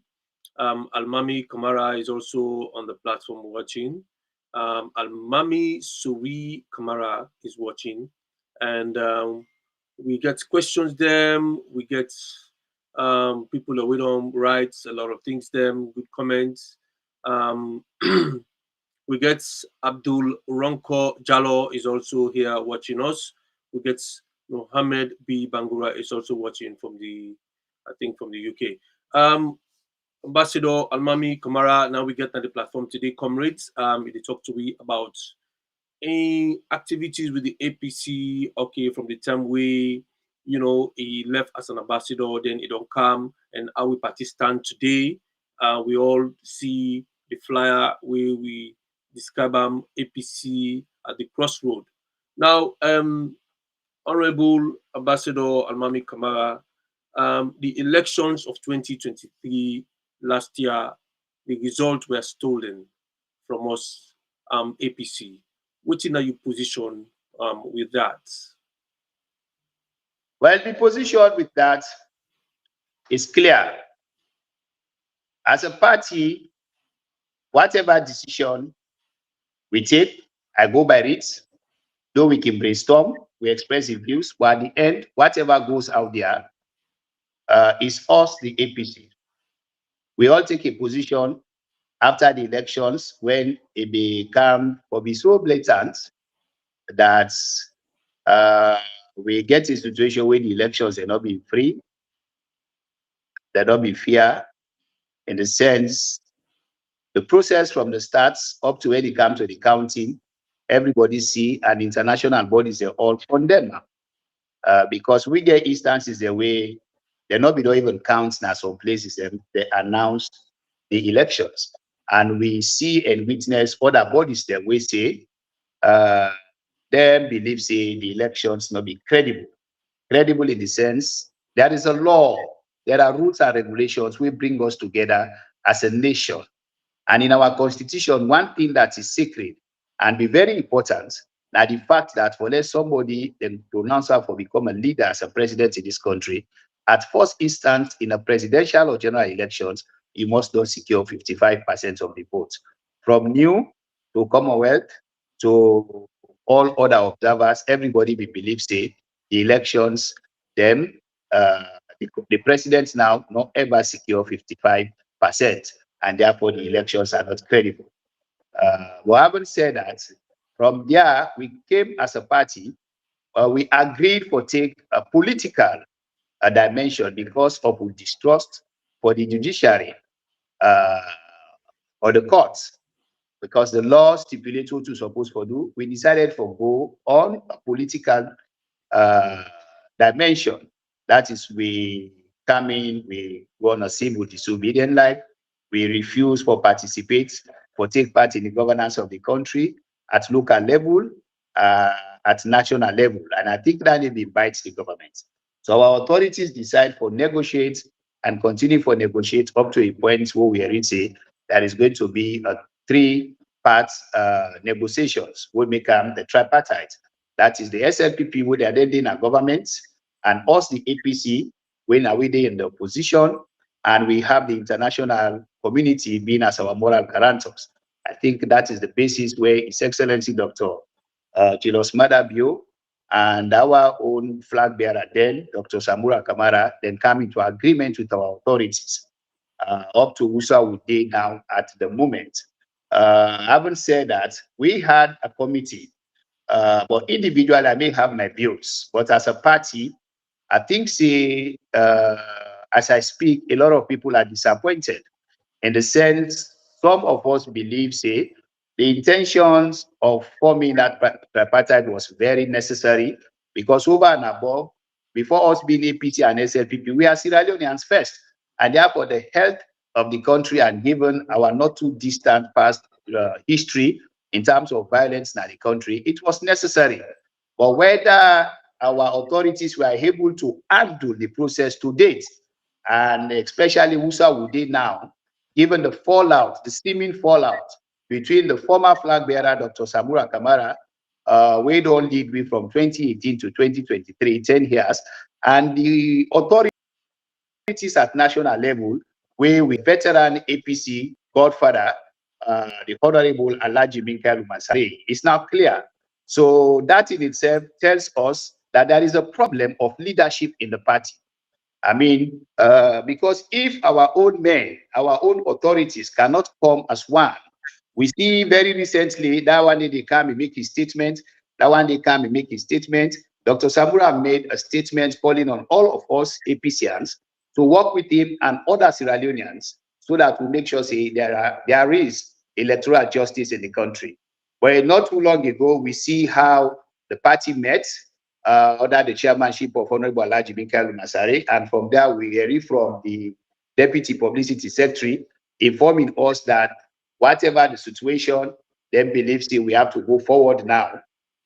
[SPEAKER 2] Alimany Kamara is also on the platform watching. Alimany Kamara is watching. And we get questions them. We get people that we don't write a lot of things them, good comments. We get Abdul Ronko Jallo is also here watching us. We get Mohammed B. Bangura is also watching from I think from the UK. Ambassador Alimany Kamara, now we get on the platform today, comrades. They talk to me about any activities with the APC, okay, from the time he left as an ambassador, then it don't come, and how we participate today. We all see the flyer where we describe APC at the Crossroad. Now, Honorable Ambassador Alimany Kamara, the elections of 2023 last year, the results were stolen from us, APC. What's in your position with that?
[SPEAKER 3] Well, the position with that is clear. As a party, whatever decision we take, I go by it. Though we can brainstorm, we express the views, but at the end, whatever goes out there is us, the APC. We all take a position after the elections when it become or be so blatant that we get a situation where the elections are not being free, they're not be fair, in the sense the process from the starts up to when it comes to the counting, everybody see, and international bodies they all condemn because we get instances the way they not be don't even count now some places they announce the elections, and we see and witness other bodies that we say them believe say the elections not be credible in the sense there is a law there are rules and regulations which bring us together as a nation. And in our constitution, one thing that is sacred and be very important, now the fact that for let somebody then pronounce her for become a leader as a president in this country, at first instance in a presidential or general elections, you must not secure 55% of the votes. From new to Commonwealth to all other observers, everybody will believe say the elections, them the presidents now not ever secure 55%, and therefore the elections are not credible. We haven't said that. From there, we came as a party, we agreed for take a political dimension because of distrust for the judiciary or the courts, because the law stipulates what you're supposed to do. We decided for go on a political uh, dimension. That is, we come in, we go on a civil disobedient life, we refuse for participate, for take part in the governance of the country at local level, at national level. And I think that it bites the government. So our authorities decide for negotiate and continue for negotiate up to a point where we reach that is going to be a three-part negotiations. We make the tripartite. That is the SLPP, where they are in our government, and us, the APC, when are we there in the opposition, and we have the international community being as our moral guarantors. I think that is the basis where His Excellency Dr. Julius Madabio and our own flag bearer then, Dr. Samura Kamara, then come into agreement with our authorities up to USA Uday now at the moment. Having said that, we had a committee, but individually I may have my views, but as a party, I think see, as I speak, a lot of people are disappointed in the sense some of us believe, say, the intentions of forming that tripartite was very necessary because over and above, before us being APC and SLPP, we are Sierra Leoneans first. And therefore, the health of the country and given our not too distant past history in terms of violence in the country, it was necessary. But whether our authorities were able to handle the process to date, and especially USA Uday now, given the fallout, the steaming fallout between the former flag bearer, Dr. Samura Kamara, we don't lead me from 2018 to 2023, 10 years, and the authorities at national level, where with veteran APC godfather, the Honorable Alhaji Minkelu Masari, is now clear. So that in itself tells us that there is a problem of leadership in the party. I mean, because if our own men, our own authorities cannot come as one, we see very recently that one day they come and make his statement, that one day come and make his statement. Dr. Samura made a statement calling on all of us APCians to work with him and other Sierra Leoneans so that we make sure say there is electoral justice in the country. But not too long ago, we see how the party met under the chairmanship of Honorable Alhaji Minkelu Masari, and from there we hear from the Deputy Publicity Secretary informing us that whatever the situation, then believes we have to go forward now.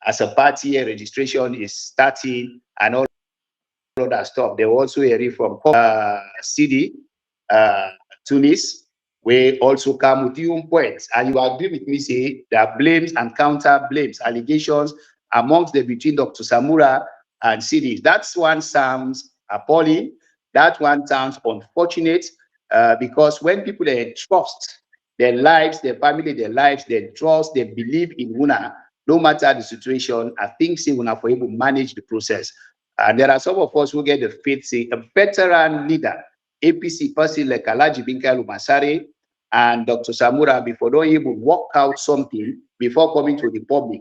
[SPEAKER 3] As a party, a registration is starting and all that stuff. They also hear from CD, Tunis, we also come with your points. And you agree with me, say there are blames and counter blames, allegations amongst the between Dr. Samura and CD. That one sounds appalling. That one sounds unfortunate because when people trust their lives, their family, their lives, they trust, they believe in Una, no matter the situation, I think say Una for able to manage the process. And there are some of us who get the faith, say a veteran leader, APC person like Alhaji Minkelu Masari and Dr. Samura before don't even work out something before coming to the public.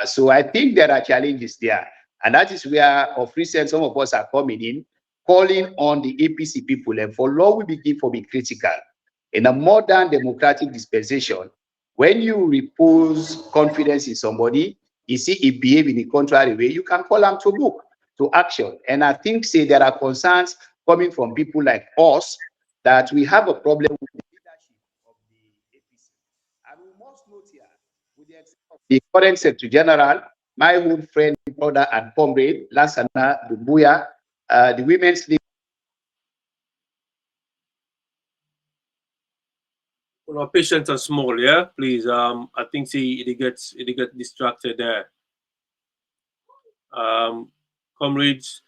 [SPEAKER 3] So I think there are challenges there. And that is where of recent some of us are coming in, calling on the APC people. And for law we begin for be critical. In a modern democratic dispensation, when you repose confidence in somebody, you see it behave in the contrary way, you can call them to book, to action. And I think say there are concerns coming from people like us that we have a problem with the leadership of the APC. And we must note here, with the exception of the current Secretary General, my old friend, brother, and comrade, Lansana Dumbuya, the Women's League
[SPEAKER 2] Patient and small, yeah, please. I think see it gets distracted there. Um, Comrades,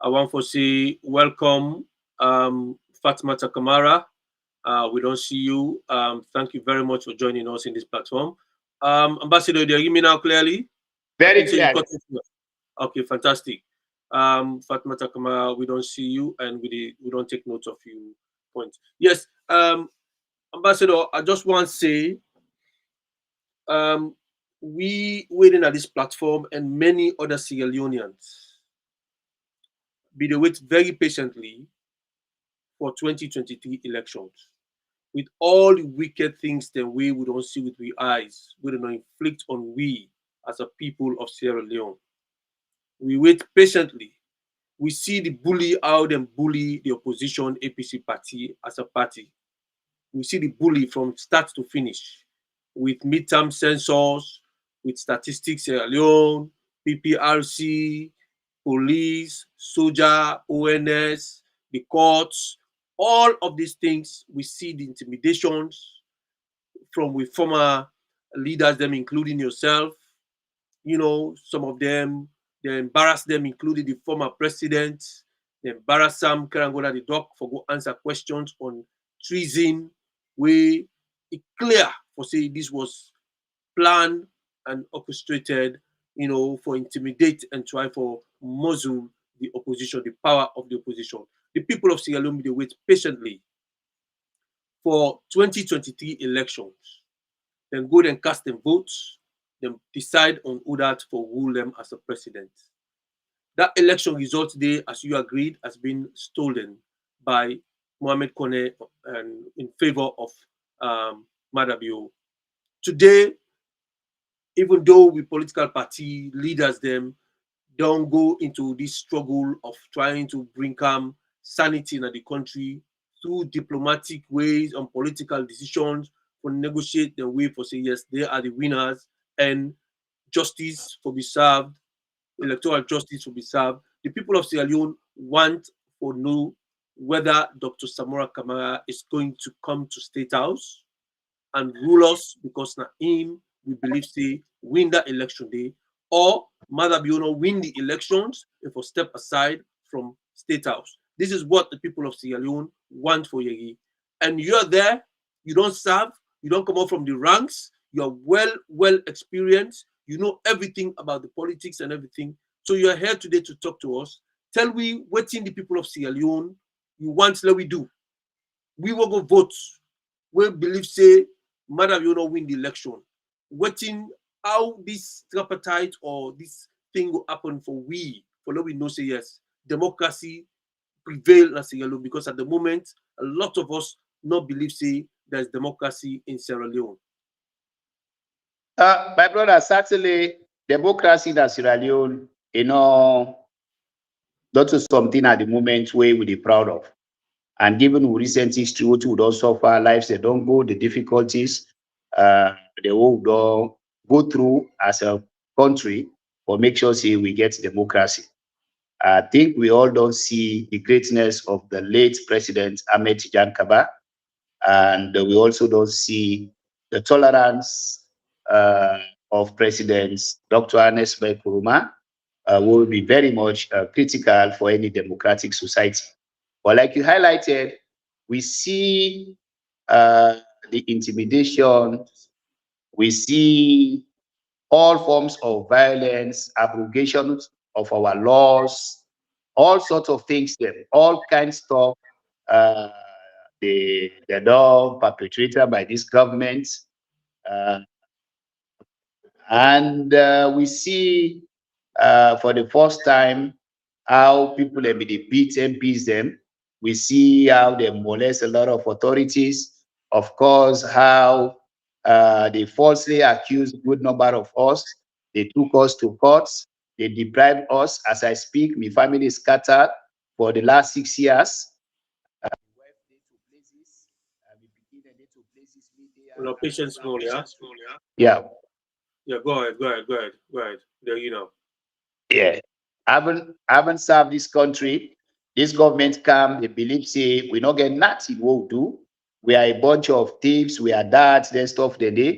[SPEAKER 2] I want to say welcome, Fatmata Kamara. We don't see you. Thank you very much for joining us in this platform. Ambassador, do you hear me now clearly? I
[SPEAKER 3] Very
[SPEAKER 2] think so. You
[SPEAKER 3] clearly.
[SPEAKER 2] got it. Okay, fantastic. Fatmata Kamara, we don't see you, and we don't take note of you. Point. Yes. Ambassador, I just want to say, um, we waiting at this platform and many other Sierra Leoneans be they wait very patiently for 2023 elections. With all the wicked things that we don't see with we eyes, we do not inflict on we as a people of Sierra Leone. We wait patiently. We see the bully out and bully the opposition APC party as a party. We see the bully from start to finish with midterm censors, with statistics Sierra Leone, PPRC, police, soldier, ONS, the courts, all of these things, we see the intimidations from with former leaders, them including yourself. Some of them, they embarrass them, including the former president. They embarrass Sam Karangola the doc for go answer questions on treason. We it clear for say this was planned and orchestrated, for intimidate and try for muzzle the opposition, the power of the opposition. The people of Sierra Leone they wait patiently for 2023 elections. Then go and cast them votes, then decide on who that for rule them as a president. That election result today, as you agreed, has been stolen by Mohamed Kone and in favor of Madabio. Today, even though we political party leaders them don't go into this struggle of trying to bring calm sanity in the country through diplomatic ways and political decisions for negotiate the way for say yes they are the winners and justice for be served, electoral justice will be served. The people of Sierra Leone want to know whether Dr. Samora Kamara is going to come to State House and rule us because now him we believe say win that election day, or Mother Biono win the elections and for step aside from State House. This is what the people of Sierra Leone want for Yegi. And you're there, you don't serve, you don't come out from the ranks, you're well experienced, you know everything about the politics and everything. So you're here today to talk to us. Tell we what in the people of Sierra Leone you want let we do. We will go vote. We believe say Madam you know win the election. Waiting how this tripartite or this thing will happen for let we know say yes, democracy prevail in Sierra Leone because at the moment a lot of us not believe say there's democracy in Sierra Leone.
[SPEAKER 3] My brother, certainly democracy in Sierra Leone, that is something at the moment where we be proud of. And given recent history, which would also suffer lives, they don't go the difficulties, they will go through as a country for make sure say we get democracy. I think we all don't see the greatness of the late President Ahmed Tijan Kaba, and we also don't see the tolerance of President Dr. Ernest Bai Koroma, will be very much critical for any democratic society. But like you highlighted, we see the intimidation, we see all forms of violence, abrogations of our laws, all sorts of things, all kinds of uh, the law perpetrated by this government. Uh, and we see for the first time how people have been beat MPs them. We see how they molest a lot of authorities. Of course, how they falsely accused a good number of us. They took us to courts. They deprived us. As I speak, my family is scattered for the last 6 years.
[SPEAKER 2] Patience small, yeah.
[SPEAKER 3] Yeah,
[SPEAKER 2] Yeah, go ahead. There you know.
[SPEAKER 3] yeah. I haven't served this country. This government come, they believe say we not get nothing what we do. We are a bunch of thieves, we are that, then stuff the day.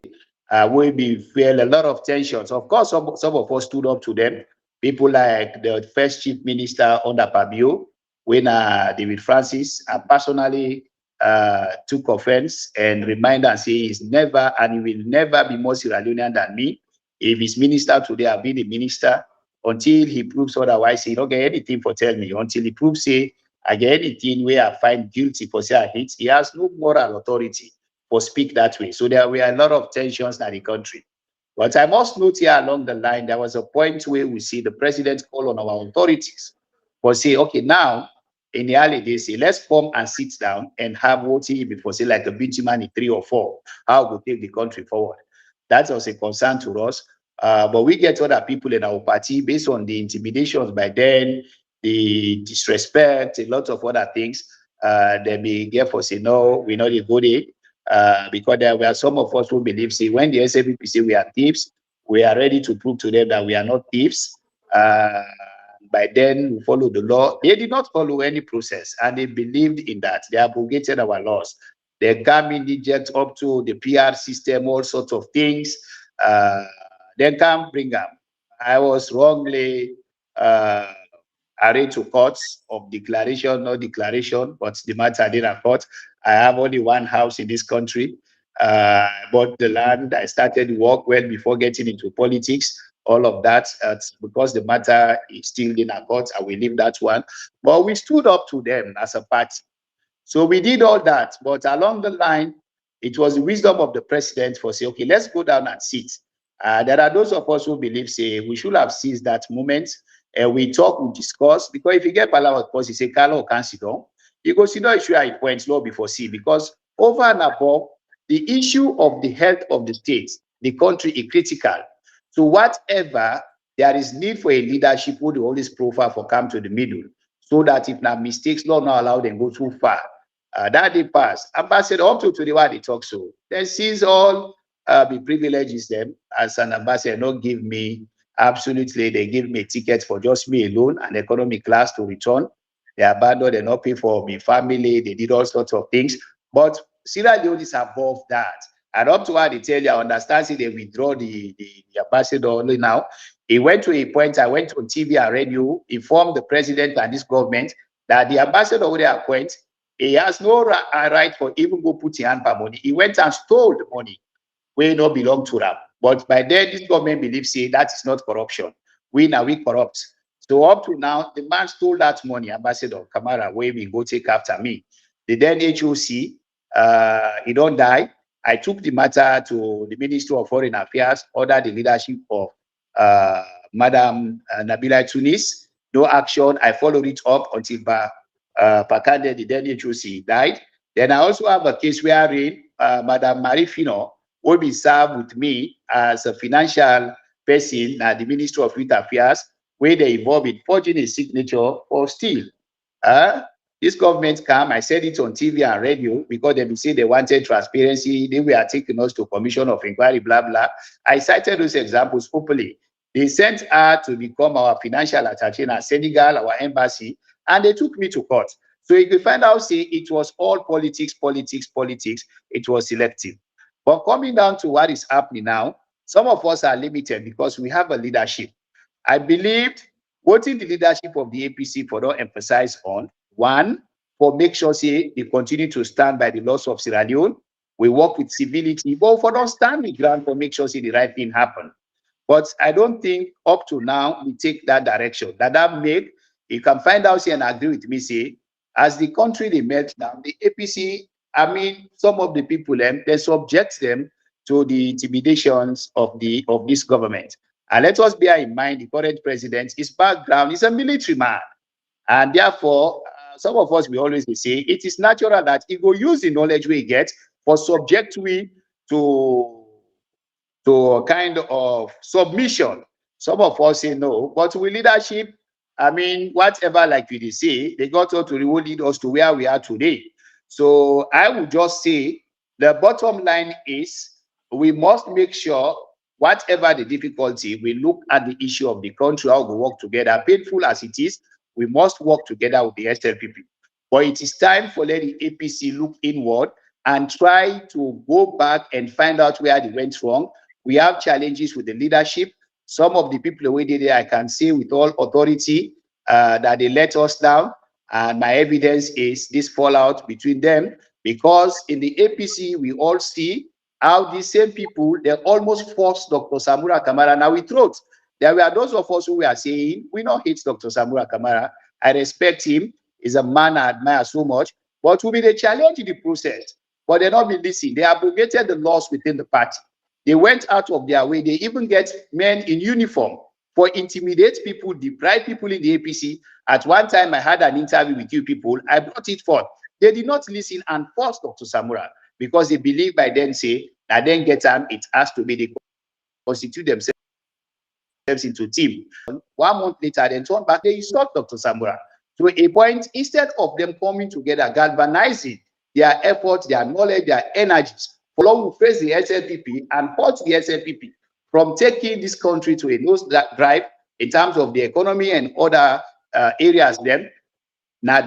[SPEAKER 3] We feel a lot of tensions. Of course, some of us stood up to them. People like the first chief minister under Pabio, when David Francis, personally took offense and remind and say he's never and he will never be more Sierra Leonean than me. If he's minister today, I'll be the minister until he proves otherwise. He don't get anything for tell me. Until he proves say I get anything where I find guilty for say I hate, he has no moral authority for speak that way. So there were a lot of tensions in the country. But I must note here along the line, there was a point where we see the president call on our authorities for say, okay, now in the early days, say, let's come and sit down and have what he before say like a bitumen 3 or 4, how we take the country forward. That was a concern to us. But we get other people in our party based on the intimidations by then, the disrespect, a lot of other things. They may get for say, no, we're not a good aid. Because there were some of us who believe, say, when the SAPP say we are thieves, we are ready to prove to them that we are not thieves. By then, we follow the law. They did not follow any process, and they believed in that. They abrogated our laws. They come in, inject up to the PR system, all sorts of things. They can't bring them. I was wrongly arrayed to courts of declaration, no declaration, but the matter didn't court. I have only one house in this country. I bought the land. I started work well before getting into politics. All of that, because the matter is still in a court, I will leave that one. But we stood up to them as a party. So we did all that. But along the line, it was the wisdom of the president for say, okay, let's go down and sit. There are those of us who believe, say, we should have seized that moment. We talk, we discuss, because if you get Palawa, because you say, Carlo can't sit down, you go sit down issue at points law before see, because over and above, the issue of the health of the state, the country is critical. So whatever, there is need for a leadership who the always profile for come to the middle, so that if now mistakes, law not allow them go too far. That they pass. Ambassador, up to today, what they talk so. Then sees all the privileges them as an ambassador, not give me, absolutely, they give me a ticket for just me alone, an economy class to return. They abandoned and not pay for me family, they did all sorts of things. But Sierra Leone is above that. And up to what they tell you, I understand, see, they withdraw the ambassador only now. He went to a point, I went on TV and radio, informed the president and this government that the ambassador who they appoint, he has no right for even go put in hand for money. He went and stole the money where not belong to them. But by then, this government believes say that is not corruption. We now we corrupt. So up to now, the man stole that money, Ambassador Kamara, where we go take after me. The then HOC, he don't die. I took the matter to the Ministry of Foreign Affairs, ordered the leadership of Madam Nabila Tunis. No action. I followed it up until Pakande, the then HOC, died. Then I also have a case wherein Madam Marie Fino will be served with me as a financial person at the Ministry of Youth Affairs, where they involved in forging a signature for steal. This government come, I said it on TV and radio, because they say they wanted transparency, they were taking us to commission of inquiry, blah, blah. I cited those examples openly. They sent her to become our financial attaché at Senegal, our embassy, and they took me to court. So you can find out, see, it was all politics, politics, politics. It was selective. But coming down to what is happening now, some of us are limited because we have a leadership. I believed what in the leadership of the APC for not emphasize on, one, for make sure say they continue to stand by the laws of Sierra Leone. We work with civility, but for don't stand the ground for make sure say the right thing happen. But I don't think up to now we take that direction. That make you can find out here and agree with me, say, as the country they melt down, the APC, I mean, some of the people they subject them to the intimidations of this government. And let us bear in mind the current president, his background is a military man. And therefore, some of us, we always say, it is natural that he will use the knowledge we get for subject we to a kind of submission. Some of us say no, but with leadership, I mean, whatever, like we say, they got to really lead us to where we are today. So I would just say the bottom line is we must make sure, whatever the difficulty, we look at the issue of the country, how we work together. Painful as it is, we must work together with the SLPP. But it is time for let the APC look inward and try to go back and find out where they went wrong. We have challenges with the leadership. Some of the people away there, I can say with all authority that they let us down. And my evidence is this fallout between them, because in the APC, we all see how these same people, they almost forced Dr. Samura Kamara. Now we thought there were those of us who were saying, we don't hate Dr. Samura Kamara. I respect him. He's a man I admire so much. But will be the challenge in the process. But they're not been listening. They abrogated the laws within the party. They went out of their way. They even get men in uniform for intimidate people, deprive people in the APC. At one time, I had an interview with you people. I brought it forth. They did not listen and force Dr. Samura, because they believe by then say that then get time it has to be they constitute themselves into team. 1 month later, then turn back, they insult Dr. Samura to a point. Instead of them coming together, galvanizing their efforts, their knowledge, their energies, for long will face the SLPP and halt the SLPP from taking this country to a nose drive in terms of the economy and other areas. Then now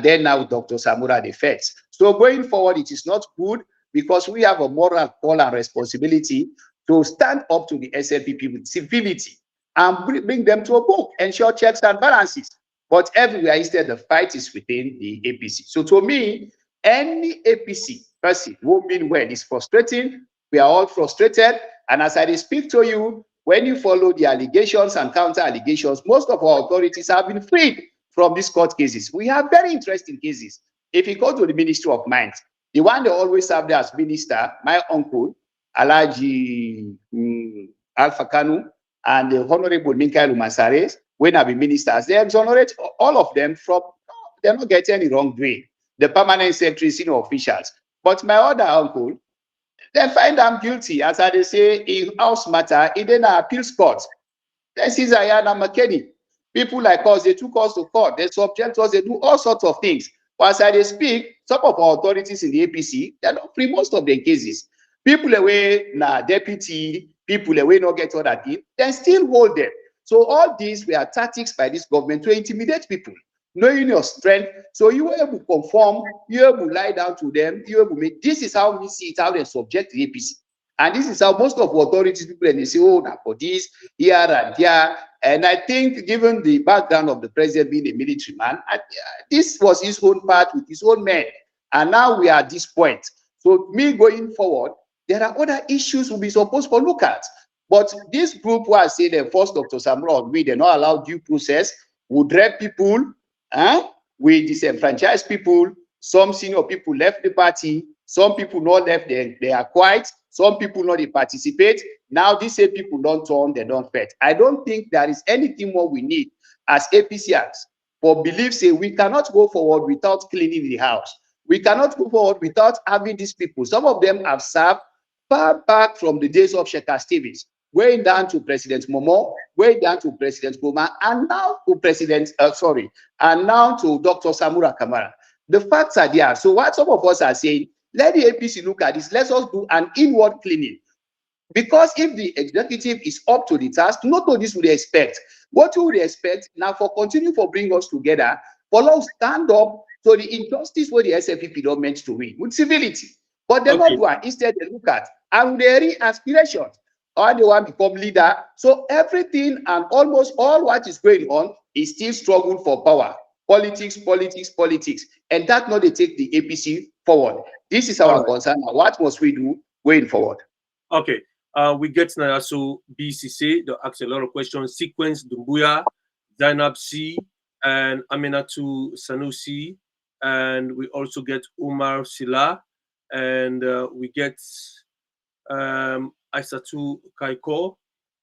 [SPEAKER 3] Dr. Samura the feds. So going forward, it is not good, because we have a moral call and responsibility to stand up to the SLPP with civility and bring them to a book, ensure checks and balances. But everywhere, instead, the fight is within the APC. So to me, any APC person who mean well is frustrating. We are all frustrated. And as I speak to you, when you follow the allegations and counter allegations, most of our authorities have been freed from these court cases. We have very interesting cases. If you go to the Ministry of Mines, the one they always served as minister, my uncle, Alaji Alpha Kanu, and the Honorable Michael Masares, when I be ministers, they exonerate all of them from, they're not getting any wrongdoing. The permanent secretary, senior officials. But my other uncle, they find them guilty, as they say, in house matter, in the appeals court. This is Ayana McKinney. People like us, they took us to court, they subject us, they do all sorts of things. But as I speak, some of our authorities in the APC, they're not free most of their cases. People away na deputy, people away not get all that in, they still hold them. So all these were tactics by this government to intimidate people, knowing your strength. So you were able to conform, you were able to lie down to them, you were able to make, this is how we see it, how they subject the APC. And this is how most of authorities people, and they say, oh, now for this, here and there. And I think, given the background of the president being a military man, this was his own part with his own men. And now we are at this point. So me going forward, there are other issues we'll be supposed to look at. But this group who I say they forced Dr. Samura on me, they not allow due process, would drape people, we disenfranchise people. Some senior people left the party, some people not left, they are quiet, some people not they participate. Now these same people don't turn, they don't fight. I don't think there is anything more we need as APCers for belief say we cannot go forward without cleaning the house. We cannot go forward without having these people. Some of them have served far back from the days of Sheikh Stevens, way down to President Momo, way down to President Goma, and now to and now to Dr. Samura Kamara. The facts are there. So what some of us are saying, let the APC look at this. Let us do an inward cleaning. Because if the executive is up to the task, not all this would expect. What you would expect now for continue for bring us together, for us stand up to the injustice where the SFPP don't meant to win with civility. But they not do it. Instead, they look at and their aspirations. Or they want to become leader. So everything and almost all what is going on is still struggle for power. Politics, politics, politics. And that not they take the APC forward. This is our concern. What must we do going forward?
[SPEAKER 2] Okay. We get now so BCC, they ask a lot of questions. Sequence Dumbuya, Zainab C, and Aminatu Sanusi, and we also get Umar Sila, and we get Aisatu Kaiko.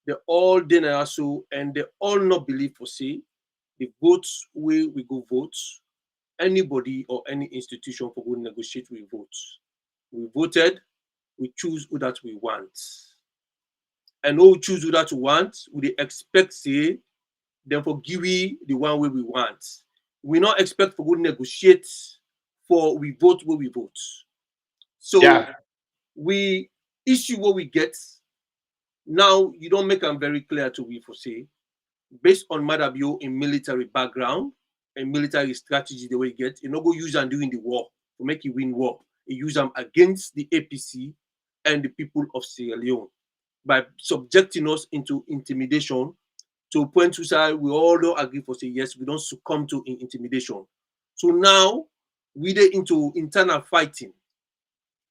[SPEAKER 2] They all deny so, and they all not believe for say the votes where we go vote. Anybody or any institution for go negotiate with votes. We voted, we choose who that we want. And who choose who that we want, we expect say, therefore give we the one way we want. We not expect for go negotiate for we vote where we vote. So we issue what we get. Now you don't make them very clear to we for say, based on Madabio in military background and military strategy the way you get, you not go use and doing the war to make you win war. use them against the APC and the people of Sierra Leone by subjecting us into intimidation to a point where we all don't agree for say yes, we don't succumb to intimidation. So now we dey into internal fighting.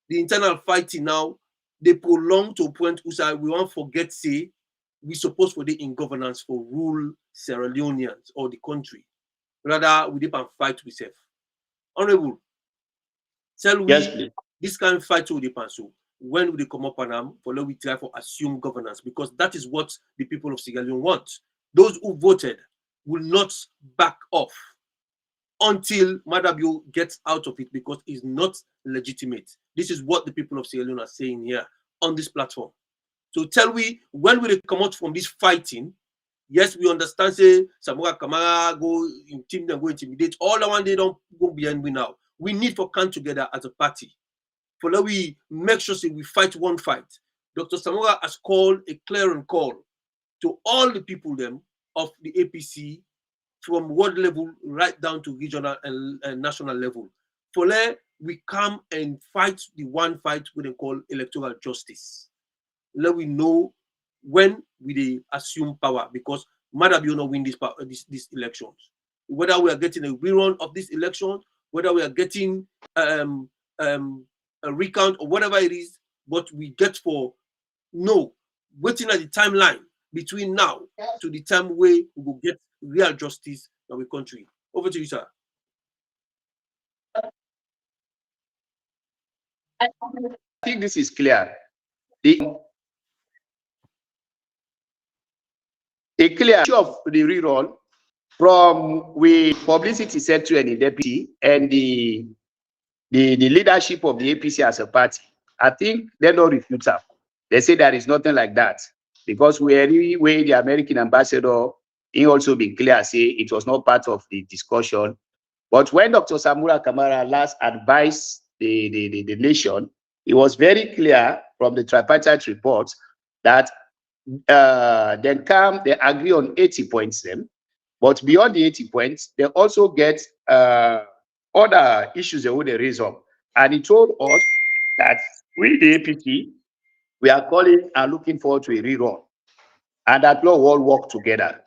[SPEAKER 2] The internal fighting now they prolong to a point where we won't forget say we supposed for the in governance for rule Sierra Leoneans or the country. Rather, we dey fight we self. Honorable, tell we
[SPEAKER 3] Yes,
[SPEAKER 2] this kind of fight we dey so when we come up on them for let we try for assume governance because that is what the people of Sierra Leone want. Those who voted will not back off until Madabio gets out of it because it's not legitimate. This is what the people of Sierra Leone are saying here on this platform. So tell we when will they come out from this fighting? Yes, we understand say Samora Kamara go intimidate. All the one they don't go behind we now. We need to come together as a party. For that we make sure say we fight one fight. Dr. Samora has called a clearing call to all the people them of the APC from world level right down to regional and national level. For that we come and fight the one fight we they call electoral justice. Let we know when we they assume power because Madabio not win these elections. Whether we are getting a rerun of this election, whether we are getting a recount or whatever it is, but we get for no waiting at the timeline between now to the time where we will get real justice in our country. Over to you, sir.
[SPEAKER 3] I think this is clear. The clear of the rerun from we publicity secretary and the deputy and the leadership of the APC as a party. I think they don't refute that. They say there is nothing like that because we anyway the American ambassador he also been clear say it was not part of the discussion. But when Dr. Samora Kamara last advised the nation, it was very clear from the tripartite report that then they agree on 80 points then, but beyond the 80 points, they also get other issues they would raise up. And he told us that we, the APC, we are calling and looking forward to a rerun, and that we'll all work together.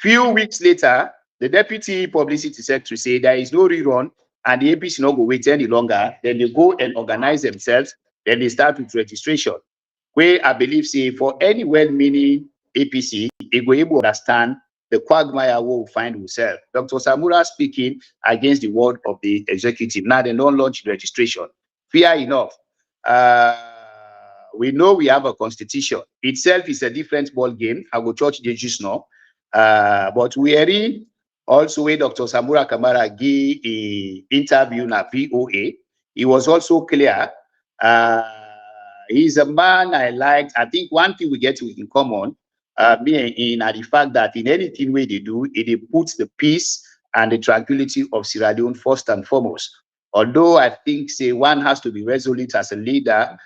[SPEAKER 3] Few weeks later, the deputy publicity secretary said there is no rerun, and the APC not go wait any longer. Then they go and organize themselves. Then they start with registration. Where I believe, say, for any well-meaning APC, they go able to understand the quagmire will find himself. Dr. Samura speaking against the word of the executive. Now they don't launch registration. Fair enough. We know we have a constitution. Itself is a different ball game. I go church the just now. But we are in also where Dr. Samura Kamara gave an interview na VOA. He was also clear. He's a man I liked. I think one thing we get in common, me and the fact that in anything way they do, it puts the peace and the tranquility of Sierra Leone first and foremost. Although I think say one has to be resolute as a leader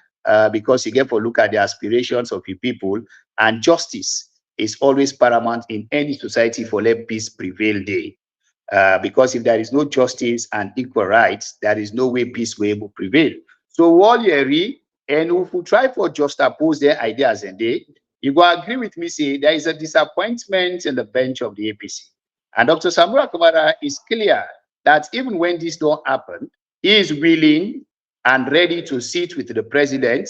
[SPEAKER 3] because you get to look at the aspirations of the people, and justice is always paramount in any society for let peace prevail there. Because if there is no justice and equal rights, there is no way peace will able prevail. So while you agree, and if we try for just oppose their ideas and they, you go agree with me, say there is a disappointment in the bench of the APC. And Dr. Samura Kamara is clear that even when this don't happen, he is willing and ready to sit with the president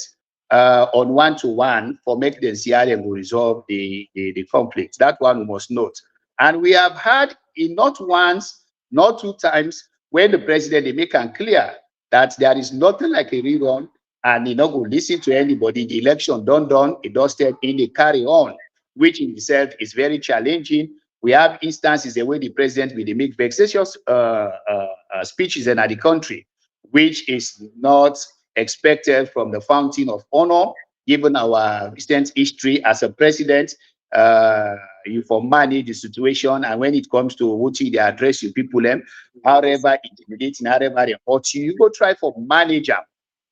[SPEAKER 3] on one-to-one for make the CRM and resolve the conflict. That one we must note. And we have had in not once, not two times, when the president they make it clear that there is nothing like a rerun, and you know go listen to anybody. The election done, it does step in the carry on, which in itself is very challenging. We have instances where the president will make vexatious speeches in the country, which is not expected from the fountain of honor, given our recent history as a president. You for manage the situation, and when it comes to what they address you people, however intimidating, however they hurt you, you go try for manager,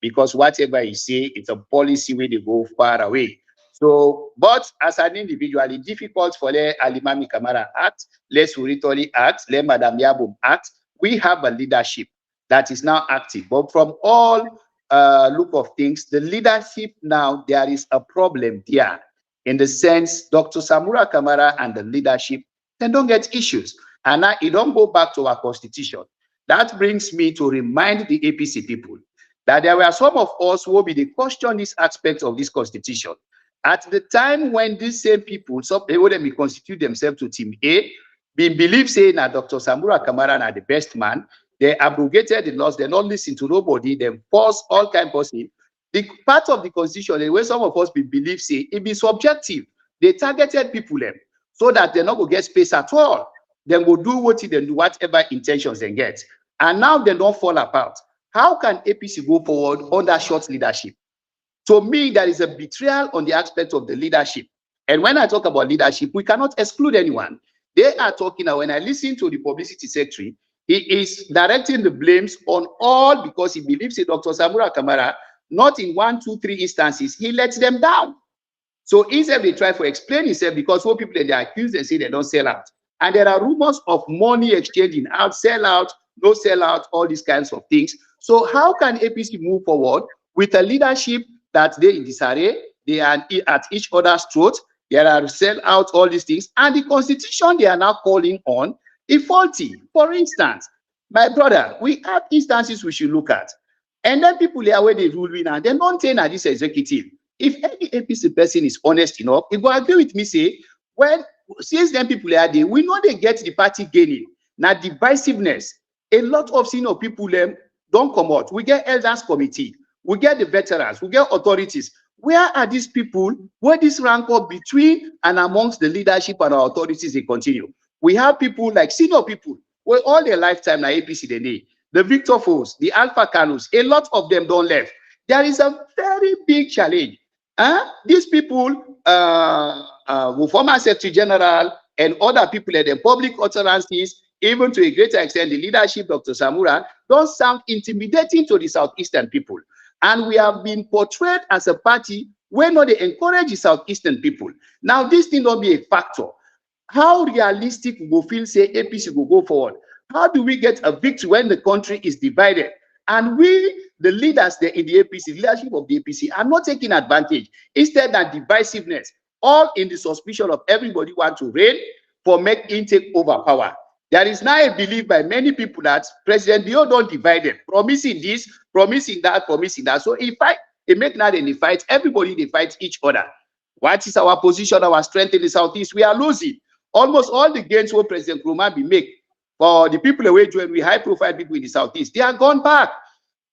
[SPEAKER 3] because whatever you say, it's a policy where they go far away. So, but as an individual, it's difficult for the Alimany Kamara act, let Suritoli act, let Madam Yabum act. We have a leadership. that is now active. But from all look of things, the leadership now, there is a problem there. In the sense, Dr. Samura Kamara and the leadership, they don't get issues. And now it don't go back to our constitution. That brings me to remind the APC people that there were some of us who will be the question this aspect of this constitution. At the time when these same people, some people them constitute themselves to Team A, being believed saying that Dr. Samura Kamara are the best man, they abrogated the laws, they not listen to nobody, they force all kinds of possible. The part of the constitution, the way some of us believe say, it be subjective. They targeted people them so that they not go get space at all. Then go do what they do, whatever intentions they get. And now they don't fall apart. How can APC go forward under short leadership? To me, there is a betrayal on the aspect of the leadership. And when I talk about leadership, we cannot exclude anyone. They are talking now, when I listen to the publicity secretary, he is directing the blames on all because he believes in Dr. Samura Kamara, not in 1, 2, 3 instances, he lets them down. So instead they try to explain himself because what people they accuse, they say they don't sell out. And there are rumors of money exchanging out, sell out, no sell out, all these kinds of things. So how can APC move forward with a leadership that they in disarray, they are at each other's throat, there are sell out, all these things, and the constitution they are now calling on is faulty. For instance, my brother, we have instances we should look at. And then people here where they rule now, they don't take this executive. If any APC person is honest enough, he will agree with me, say, when since then people are there, we know they get the party gaining. Now divisiveness, a lot of senior people them don't come out. We get elders committee, we get the veterans, we get authorities. Where are these people? Where this rank up between and amongst the leadership and our authorities they continue? We have people like senior people, where all their lifetime na APC they need. The Victor Foes, the Alpha Canus, a lot of them don't left. There is a very big challenge. These people, former Secretary General and other people at the public utterances, even to a greater extent, the leadership, Dr. Samura, don't sound intimidating to the Southeastern people. And we have been portrayed as a party where not they encourage the Southeastern people. Now, this thing don't be a factor. How realistic we will feel, say, APC will go forward? How do we get a victory when the country is divided? And we, the leaders there in the APC, leadership of the APC, are not taking advantage. Instead, that divisiveness, all in the suspicion of everybody want to reign for make intake over power. There is now a belief by many people that President Bio don't divide them, promising this, promising that, promising that. So if they make now any fight, everybody they fight each other. What is our position, our strength in the Southeast? We are losing. Almost all the gains what President Nkrumah be make for the people away join with high-profile people in the Southeast, they are gone back.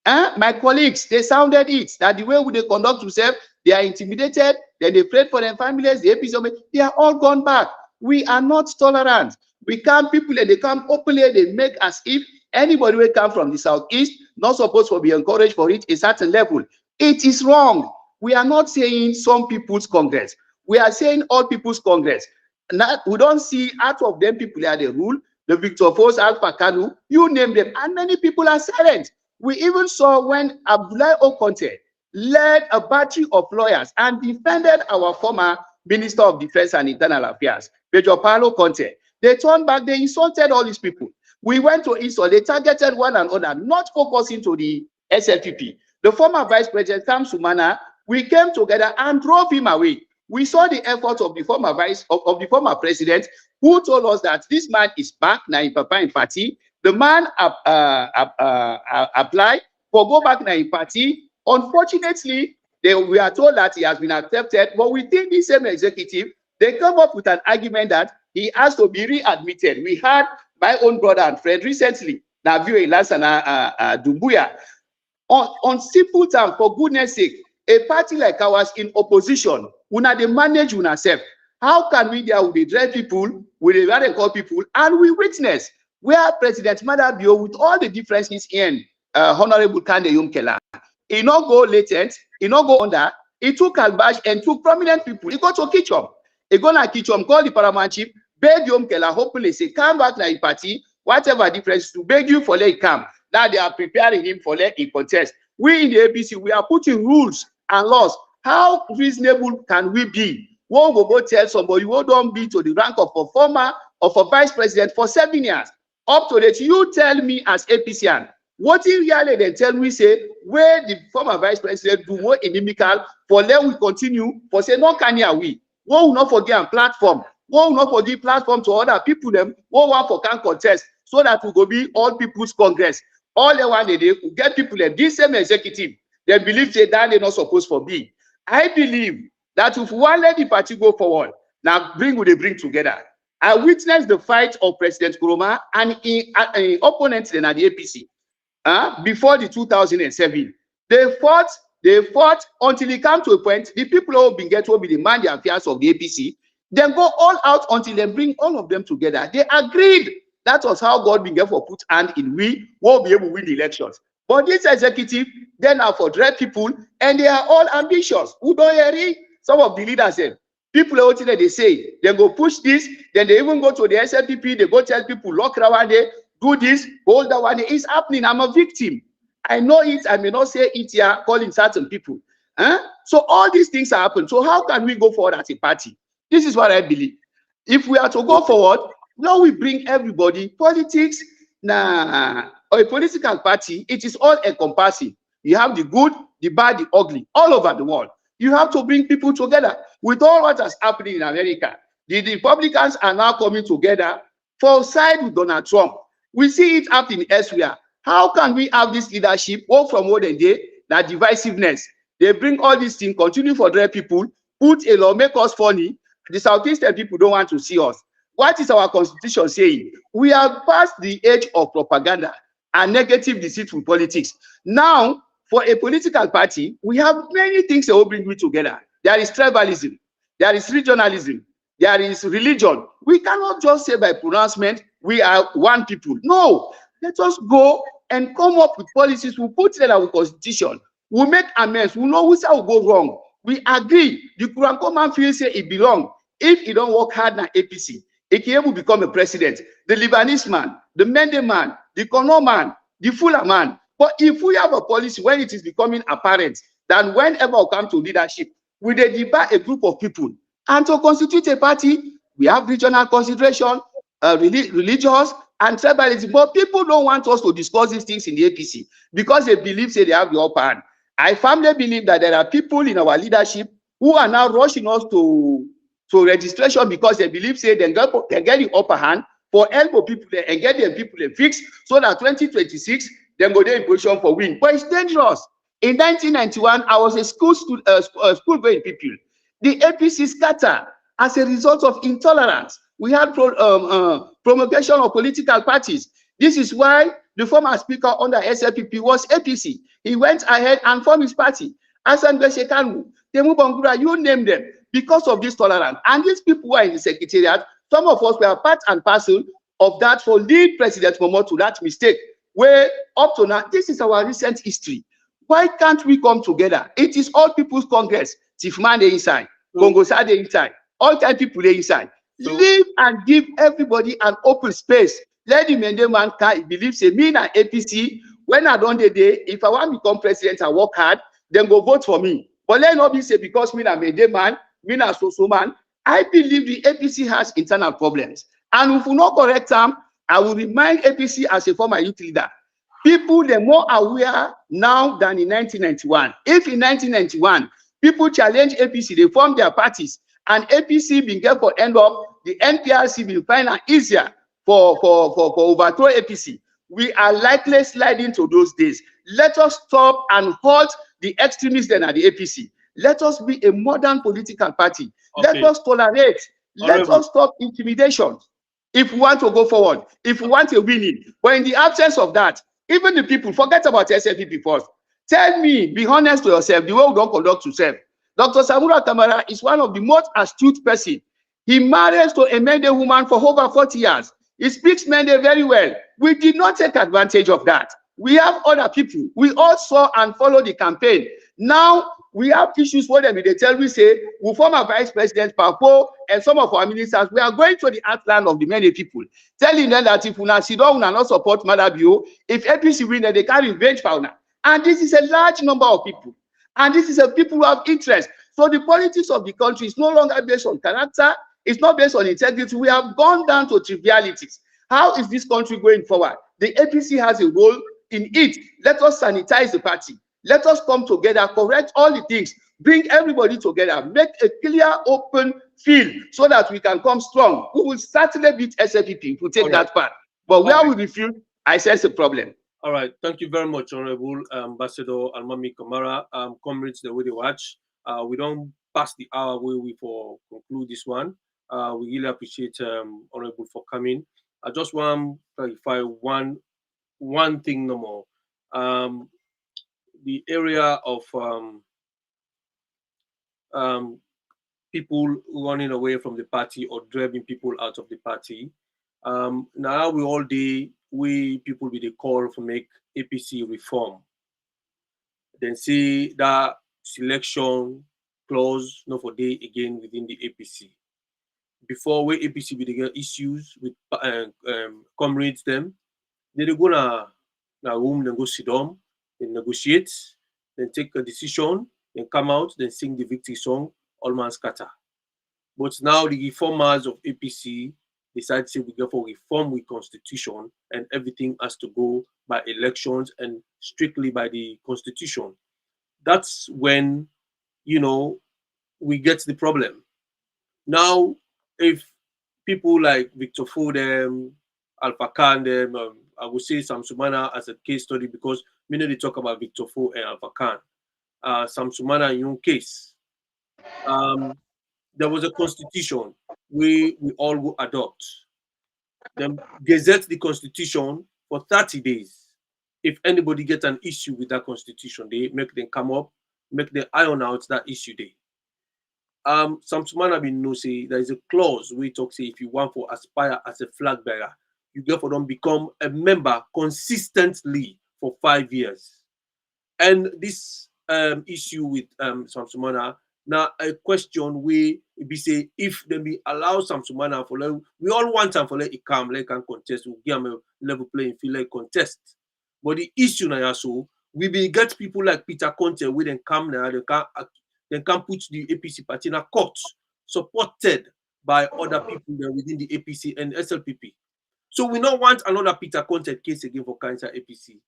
[SPEAKER 3] My colleagues, they sounded it, that the way they conduct themselves, they are intimidated, then they prayed for their families, the APC, they are all gone back. We are not tolerant. We come people and they come openly, they make as if anybody will come from the Southeast, not supposed to be encouraged for it a certain level. It is wrong. We are not saying some people's Congress. We are saying all people's Congress. Now, we don't see out of them people are the rule, the Victor Foes, Alpha Kanu, you name them, and many people are silent. We even saw when Abdullahi Okonte led a battery of lawyers and defended our former Minister of Defense and Internal Affairs, Major Paulo Conte. They turned back, they insulted all these people. We went to insult, they targeted one another, not focusing to the SLPP. The former Vice President, Sam Sumana, we came together and drove him away. We saw the effort of the former former president, who told us that this man is back now in Papa in party. The man applied for go back now in party. Unfortunately, we are told that he has been accepted, but within the same executive, they come up with an argument that he has to be readmitted. We had my own brother and friend recently, Navio Ilasana Dumbuya, on simple terms, for goodness sake, a party like ours in opposition, una they manage una self. How can we there with the dread people, with the rather call people, and we witness where President Madabio, with all the differences in Honorable Kande Yumkela, he not go latent, he not go under, he took Albash and took prominent people. He got to Kichom. He go na Kichom, call the paramount chief, beg Yumkela, hopefully say, come back na party, whatever difference to beg you for let come. Now they are preparing him for let in contest. We in the APC, we are putting rules and laws. How reasonable can we be? One will go tell somebody who don't be to the rank of a former of a vice president for 7 years. Up to date, you tell me as APCian, What in really they tell me say where the former vice president do more inimical for them we continue for say no can we will not forget a platform, will not forget platform to other people them, will want for can contest so that we go be all people's congress. All they want they get people them this same executive they believe say that they're not supposed to be. I believe that if one let the party go forward, now bring what they bring together. I witnessed the fight of President Kuroma and his opponents in the APC. Before the 2007, they fought until it came to a point. The people who been get will be the man the affairs of the APC. Then go all out until they bring all of them together. They agreed. That was how God began for put hand in we will be able to win the elections. But this executive, they are for dread people, and they are all ambitious. Who don't hear some of the leaders say, people out there, they say, they go push this, then they even go to the SLPP, they go tell people, lock around there, do this, hold that one. It's happening. I'm a victim. I know it. I may not say it here, calling certain people. So all these things happen. So how can we go forward as a party? This is what I believe. If we are to go forward, now we bring everybody. Politics, or a political party, it is all encompassing. You have the good, the bad, the ugly, all over the world. You have to bring people together. With all what has happened in America, the Republicans are now coming together for side with Donald Trump. We see it happening elsewhere. How can we have this leadership work from what they did? That divisiveness. They bring all these things, continue for their people, put a law, make us funny. The Southeastern people don't want to see us. What is our constitution saying? We have passed the age of propaganda and negative deceitful politics. Now, for a political party, we have many things that will bring we together. There is tribalism, there is regionalism, there is religion. We cannot just say by pronouncement, we are one people. No, let us go and come up with policies. We'll put in our constitution. We'll make amends. We know which will go wrong. We agree. The Kuranko man feels say it belongs. If he don't work hard na APC, he can able become a president. The Lebanese man, the Mende man, the Kono man, the Fula man. But if we have a policy when it is becoming apparent that whenever we come to leadership, we debate a group of people and to constitute a party, we have regional consideration, religious and tribalism. But people don't want us to discuss these things in the APC because they believe say they have the upper hand. I firmly believe that there are people in our leadership who are now rushing us to registration because they believe say they get the upper hand for elbow people and get them people fixed so that 2026 they go there in position for win. But it's dangerous. In 1991, I was a school going people. The APC scattered as a result of intolerance. We had promulgation of political parties. This is why the former speaker under SLPP was APC. He went ahead and formed his party. Asan Beshekanwu, Temu Bangura, you name them, because of this tolerance. And these people who are in the secretariat, some of us were part and parcel of that for lead President Momo to that mistake. Where up to now, this is our recent history. Why can't we come together? It is all people's congress. Chief man they inside, Congo Sade inside, all kind of people they inside. Leave and give everybody an open space. Let the Mende man can believe say me and APC. When I don't day, if I want to become president and work hard, then go vote for me. But let not be say because me and Mende man, me and so man. I believe the APC has internal problems, and if we not correct them, I will remind APC as a former youth leader. People they're more aware now than in 1991. If in 1991 people challenge APC, they form their parties, and APC being get for end up, the NPRC will find it easier for overthrow APC. We are likely sliding to those days. Let us stop and halt the extremists then at the APC. Let us be a modern political party. Okay. Let us tolerate. Let us stop intimidation. If we want to go forward, if we want a winning, but in the absence of that, even the people forget about SFPP first. Tell me, be honest to yourself, the way we don't conduct yourself. Dr. Samura Kamara is one of the most astute person. He marries to a Mende woman for over 40 years. He speaks Mende very well. We did not take advantage of that. We have other people. We all saw and followed the campaign. Now we have issues for them. They tell me, say, we form a vice president, Papo, and some of our ministers. We are going to the heartland of the many people, telling them that if una sit down, una not support Madabio, if APC win, they can revenge for una. And this is a large number of people. And this is a people who have interest. So the politics of the country is no longer based on character. It's not based on integrity. We have gone down to trivialities. How is this country going forward? The APC has a role in it. Let us sanitize the party. Let us come together, correct all the things, bring everybody together, make a clear, open field so that we can come strong. We will certainly beat SFPP to take that part. But where we refuse, I sense a problem.
[SPEAKER 2] All right. Thank you very much, Honorable Ambassador Alimany Kamara. Comrades, the way they watch. We don't pass the hour where we for conclude this one. We really appreciate Honorable for coming. I just want to clarify one thing no more. The area of people running away from the party or driving people out of the party. Now we people with a call for make APC reform. Then see that selection clause not for day again within the APC. Before we APC with the issues with comrades them, they go na room, then go sit down, then negotiate, then take a decision, then come out, then sing the victory song, all man scatter. But now the reformers of APC decide to say we go for reform with constitution and everything has to go by elections and strictly by the constitution. That's when, you know, we get the problem. Now, if people like Victor Fodem, Alpha Khan, them, I would say Sam Sumana as a case study because many they talk about Victor Fo and Alpha Khan. Sam Sumana in your case. There was a constitution we all will adopt. Then gazette the constitution for 30 days. If anybody get an issue with that constitution, they make them come up, make them iron out that issue day. Some man have been no say there is a clause we talk say if you want to aspire as a flag bearer, you therefore don't become a member consistently for 5 years. And this issue with Samsumana, now a question we be say if they be allow Samsumana for like, we all want them for like it come like can contest, we give them a level playing field like contest. But the issue now so we be get people like Peter Conte where they come now they can put the APC party in a court supported by other people there within the APC and SLPP. So we don't want another Peter Conte case again for cancer APC.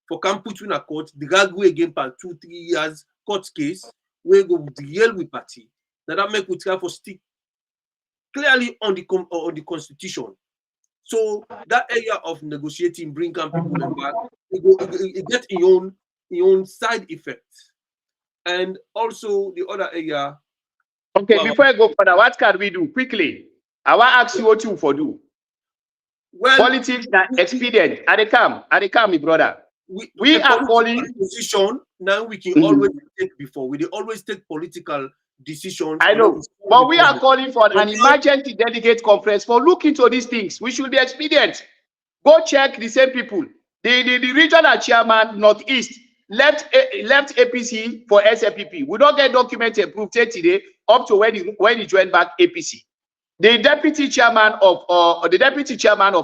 [SPEAKER 2] For can put in a court, the guy go again for 2-3 years court case, we go deal with party. Now that make we try for stick clearly on the constitution. So that area of negotiating, bring people back, it get your own side effects. And also the other area.
[SPEAKER 3] Okay, well, before I go further, what can we do quickly? I want to ask you what you for do. Well, politics that expedient. Are they come, my brother? We are calling
[SPEAKER 2] position now. We can always take before. We always take political decisions.
[SPEAKER 3] I know, but we are calling for an emergency delegate conference for look into these things. We should be expedient. Go check the same people. The regional chairman Northeast left APC for SFPP. We don't get document approved today up to when he joined back APC. The deputy chairman of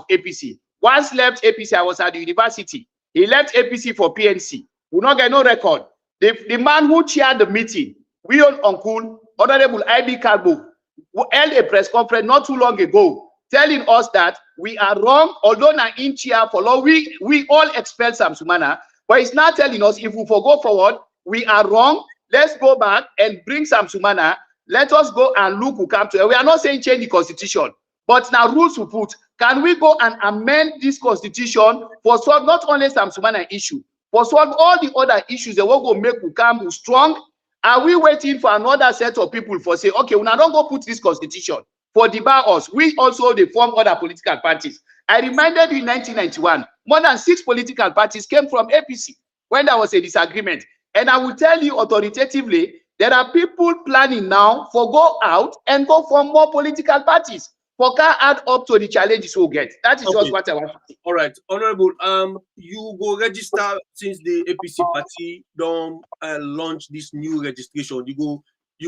[SPEAKER 3] APC once left APC. I was at the university. He left APC for PNC. We don't get no record. The man who chaired the meeting, we own Uncle Honorable IB Carbo, who held a press conference not too long ago, telling us that we are wrong. Although na in chair for law, we all expel Samsumana. But it's now telling us if we go forward, we are wrong. Let's go back and bring Samsumana. Let us go and look who come to it. We are not saying change the constitution, but now rules we put. Can we go and amend this constitution for solve not only Samsumana issue, for solve all the other issues that will go make who come strong? Are we waiting for another set of people for say, okay, we now don't go put this constitution for debar us? We also they form other political parties. I reminded you in 1991, more than 6 political parties came from APC when there was a disagreement. And I will tell you authoritatively, there are people planning now for go out and go for more political parties for can add up to the challenges we'll get. That is just what I want to say.
[SPEAKER 2] All right, Honorable, you go register since the APC party don't launch this new registration. You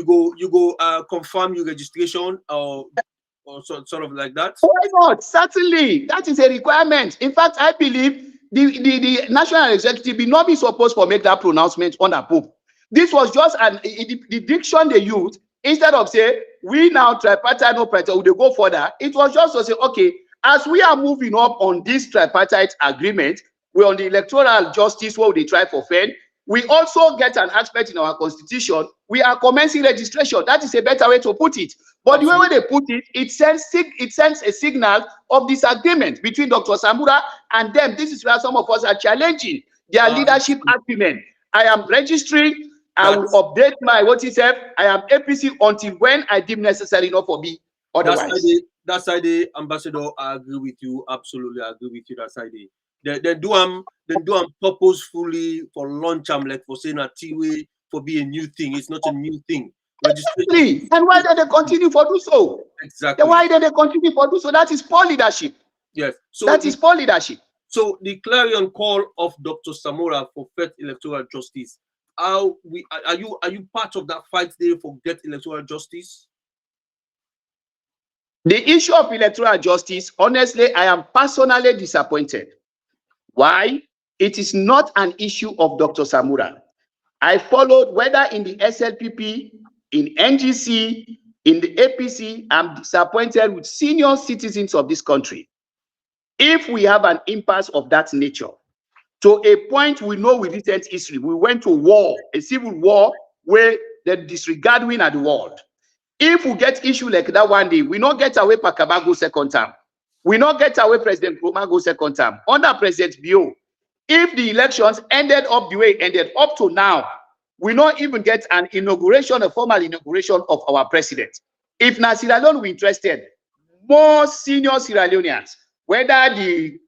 [SPEAKER 2] go confirm your registration or sort of like that?
[SPEAKER 3] Why not? Certainly, that is a requirement. In fact, I believe the national executive will not be supposed to make that pronouncement on the Pope. This was just the diction they used. Instead of say, we now tripartite, no tripartite, they go further. It was just to say, okay, as we are moving up on this tripartite agreement, we're on the electoral justice where they try for fair. We also get an aspect in our constitution. We are commencing registration. That is a better way to put it. But the way they put it, it sends a signal of disagreement between Dr. Samura and them. This is where some of us are challenging their leadership argument. I am registering. I will update my I am APC until when I deem necessary, not for me. Otherwise,
[SPEAKER 2] that's how the ambassador. I agree with you. Absolutely, I agree with you. That's how they do them purposefully for launch. I'm like for saying a T-way for be a new thing. It's not a new thing.
[SPEAKER 3] Exactly. And why did they continue for do so?
[SPEAKER 2] Exactly.
[SPEAKER 3] Why did they continue for do so? That is poor leadership.
[SPEAKER 2] Yes. So
[SPEAKER 3] that is poor leadership.
[SPEAKER 2] So the clarion call of Dr. Samura for fair electoral justice. Are you part of that fight there for get electoral justice?
[SPEAKER 3] The issue of electoral justice, honestly, I am personally disappointed. Why? It is not an issue of Dr. Samura. I followed whether in the SLPP, in NGC, in the APC. I'm disappointed with senior citizens of this country. If we have an impasse of that nature, to a point we know with recent history, we went to war, a civil war, where the disregard win at the world. If we get issue like that one day, we not get away Pakaba go second term. We not get away President Nkrumah go second term. Under President Bio, if the elections ended up the way it ended up to now, we not even get an inauguration, a formal inauguration of our president. If Sierra Leone were interested, more senior Sierra Leoneans, whether the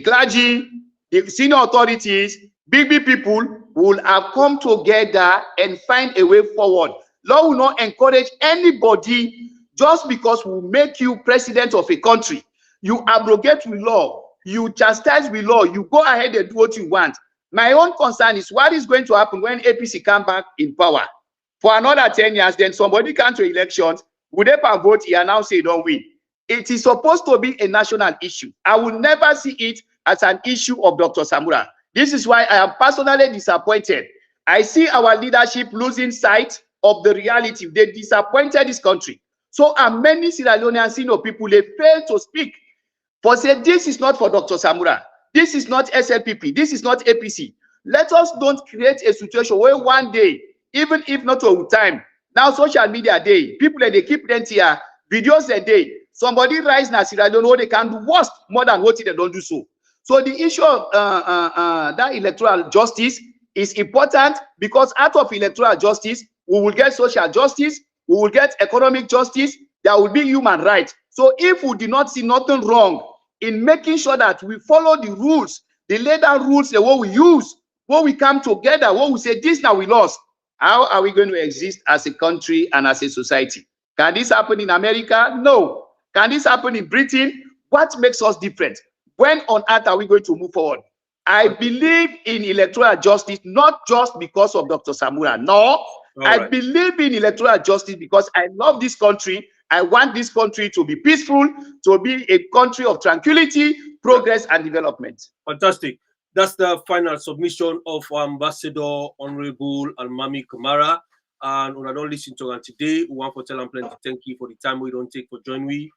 [SPEAKER 3] clergy, the senior authorities, big people will have come together and find a way forward. Law will not encourage anybody just because we make you president of a country. You abrogate with law, you chastise with law, you go ahead and do what you want. My own concern is what is going to happen when APC come back in power for another 10 years, then somebody come to elections, would they vote here now say don't win? It is supposed to be a national issue. I will never see it as an issue of Dr. Samura. This is why I am personally disappointed. I see our leadership losing sight of the reality. They disappointed this country. So and many Sierra Leonean senior people, they fail to speak. For say, this is not for Dr. Samura. This is not SLPP. This is not APC. Let us don't create a situation where one day, even if not all the time, now social media day, people they keep plenty videos a day. Somebody rise now, Sierra Leone, know they can do worse more than what they don't do so. So the issue of that electoral justice is important because out of electoral justice, we will get social justice, we will get economic justice, there will be human rights. So if we do not see nothing wrong in making sure that we follow the rules, the laid down rules, the way we use, when we come together, when we say this now we lost, how are we going to exist as a country and as a society? Can this happen in America? No. Can this happen in Britain? What makes us different? When on earth are we going to move forward? I believe in electoral justice, not just because of Dr. Samura. No, I believe in electoral justice because I love this country. I want this country to be peaceful, to be a country of tranquility, progress, and development.
[SPEAKER 2] Fantastic. That's the final submission of Ambassador Honorable Alimany Kamara. And when I don't listen to her today, we want to tell them plenty thank you for the time we don't take for joining me.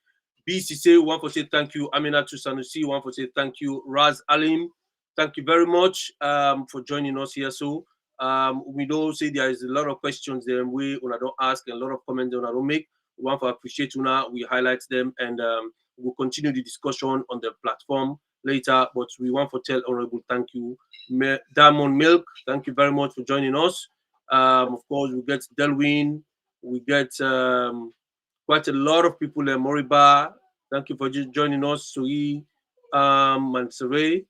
[SPEAKER 2] BCC, we want to say thank you. Aminatu Sanusi, we want to say thank you. Raz Alim, thank you very much for joining us here. So we know say there is a lot of questions there we don't ask and a lot of comments we don't make. We want to appreciate Una, we highlight them and we'll continue the discussion on the platform later. But we want to tell Honorable thank you. Diamond Milk, thank you very much for joining us. Of course, we get Delwyn, we get quite a lot of people there. Moriba, thank you for joining us. Sui, Mansaray,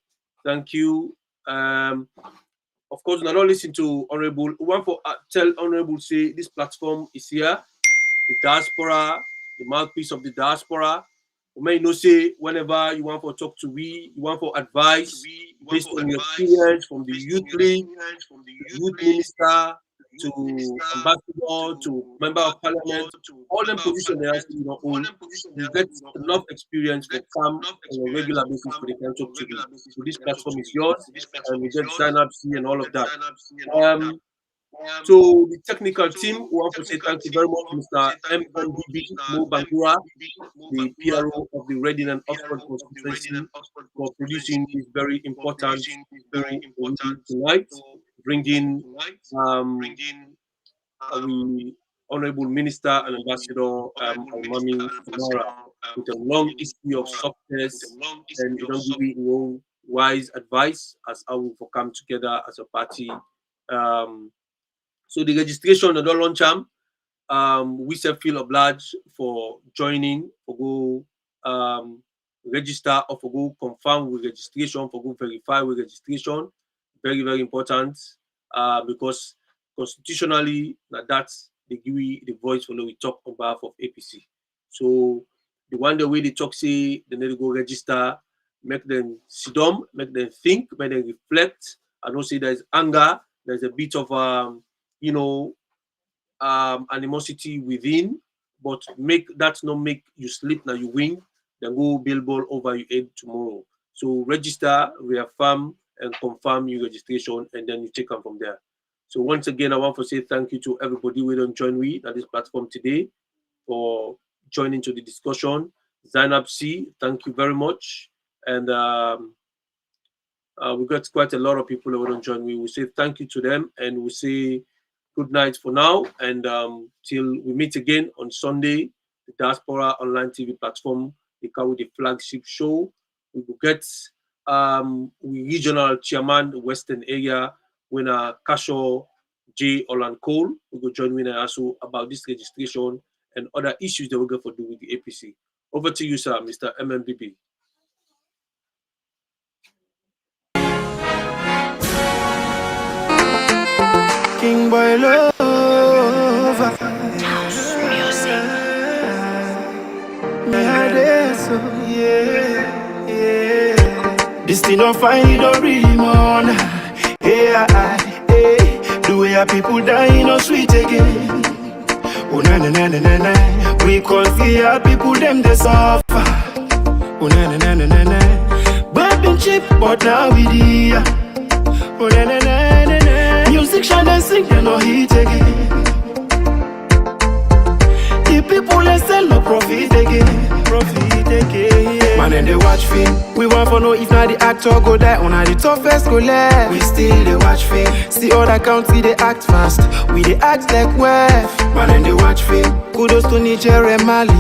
[SPEAKER 2] thank you. Of course, we don't listen to Honorable. We want to tell Honorable say this platform is here. The diaspora, the mouthpiece of the diaspora. We may know say whenever you want to talk to we, you want for advice based on your experience from the youth league, the youth minister, to ambassador, to member of parliament, all them positions they have to own. You get enough experience for come on a regular basis for the can talk to you. So this platform is yours, and we get sign up, see, and all of that. So the technical team, we want to say thank you very much, Mr. MNBB Mo Bangura, the PRO of the Reading and Oxford constituency, for producing this very important show for you tonight, bringing our Honorable Minister and Ambassador Alimany Kamara with a long history of success and wise advice as how we will come together as a party. So the registration, the launch we say feel obliged for joining, for go register or for go confirm with registration, for go verify with registration. Very, very important because constitutionally that's the voice for we talk on behalf of APC. So the one the way they talk say they need to go register, make them sit down, make them think, make them reflect. I don't say there's anger, there's a bit of animosity within, but make that not make you sleep now you win, then go build ball over your head tomorrow. So register, reaffirm, and confirm your registration, and then you take them from there. So once again, I want to say thank you to everybody who don't join me at this platform today for joining to the discussion. Zainab C, thank you very much. And we got quite a lot of people who don't join me. We say thank you to them, and we say good night for now, and till we meet again on Sunday, the Diaspora Online TV platform, the flagship show. We will get regional chairman, the Western area, winner Kasho J. Olan Cole. We will join me also about this registration and other issues that we're going to do with the APC. Over to you, sir, Mr. MMBB.
[SPEAKER 1] King boy love this thing don't find it don't really mourn. The way our people die no sweet again. Oh na na na na na na. We call for our people them they suffer. Oh na na na na na na. But been cheap but now we dear. Oh na na na na na. Music shine and sing, they no hit again. The people they sell no profit again. Profit again. Man and they watch film. We want to know if not the actor go die on the toughest go left. We still they watch film. See other county they act fast. We they act like wef. Man and they watch film. Kudos to Niger and Mali.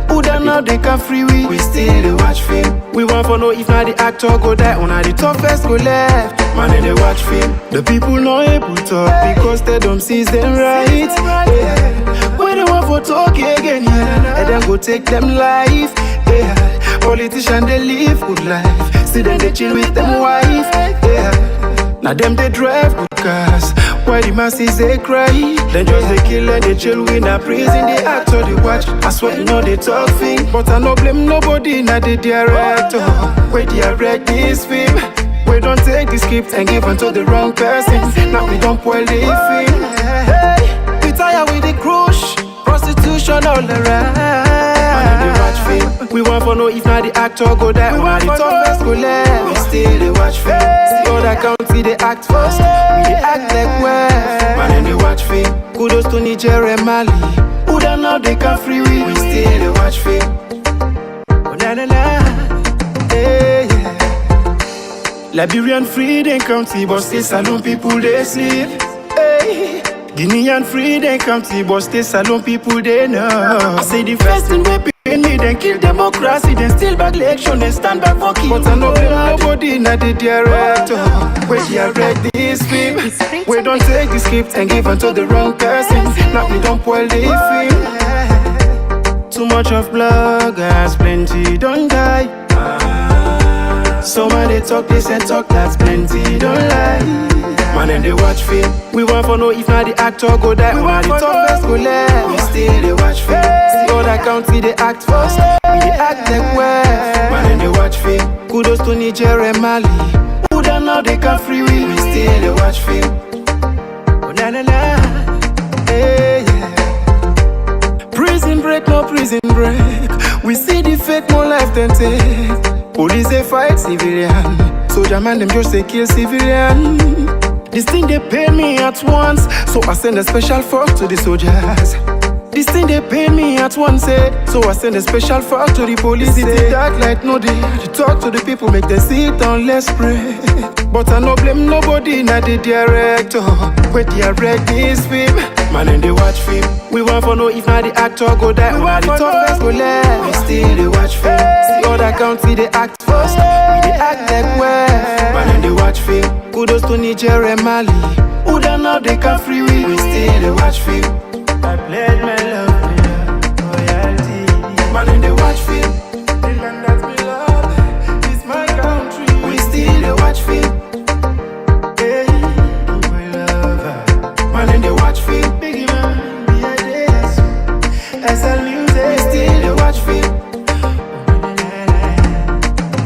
[SPEAKER 1] Who done now they can free we still they watch film. We want to know if not the actor go die on the toughest go left. Man and they watch film. The people not able to talk because they don't see them right. Yeah. When they want for talk again, yeah, and then go take them life. Yeah. Politicians they live good life. See them they chill with them wife. Yeah. Now them they drive good cars. Why the masses they cry? Then just they kill and they chill in a prison. They act or they watch. I swear you know they talk thing. But I no blame nobody. Now the director. Where they direct this film. We don't take the script and give it to the wrong person. Now we don't spoil the film. Hey, we tired with the crush. Prostitution all around. Man, they watch film. We want to know if not the actor go die on the toughest go left. We still they watch film. See other county they act fast. We they act like wef. Man, they watch film. Kudos to Niger and Mali. Who done now they can free we still they watch film. Oh na na na. Hey, yeah. Liberian free they county, but stay saloon people they sleep. Hey. Guinean free they county, but stay saloon people they know. I say the first thing we pay me, then kill democracy, then steal back election, then stand back for king. But I know nobody not the director. We direct this film. We don't take the script and give it to the wrong person. Now we don't spoil the film. Too much of bloggers, plenty don't die. Some man they talk this and talk that's plenty don't lie. Man and they watch film. We want to know if not the actor go die on the toughest go left. We still they watch film. See other county they act fast. We they act like wef. Man and they watch film. Kudos to Niger and Mali. Who done now they can free we still they watch film. Oh na na na. Hey, yeah. Prison break, no prison break. We see the fake more life than take. Police they fight civilian. Soldier man them just say kill civilian. This thing they pay me at once, so I send a special fork to the soldiers. This thing they pay me at once, so I send a special fork to the police. It's dark like no day. To talk to the people, make them sit down, let's pray. But I no blame nobody, not the director. Where direct this film, man and they watch film. We want for know if not the actor go die, we want the toughest go left. We still they watch film. See other county they act first, we they act like well. Man and they watch film. Kudos to Niger and Mali, who don't know they can free we still they watch film. I pledge my love to your loyalty. Man and they watch film.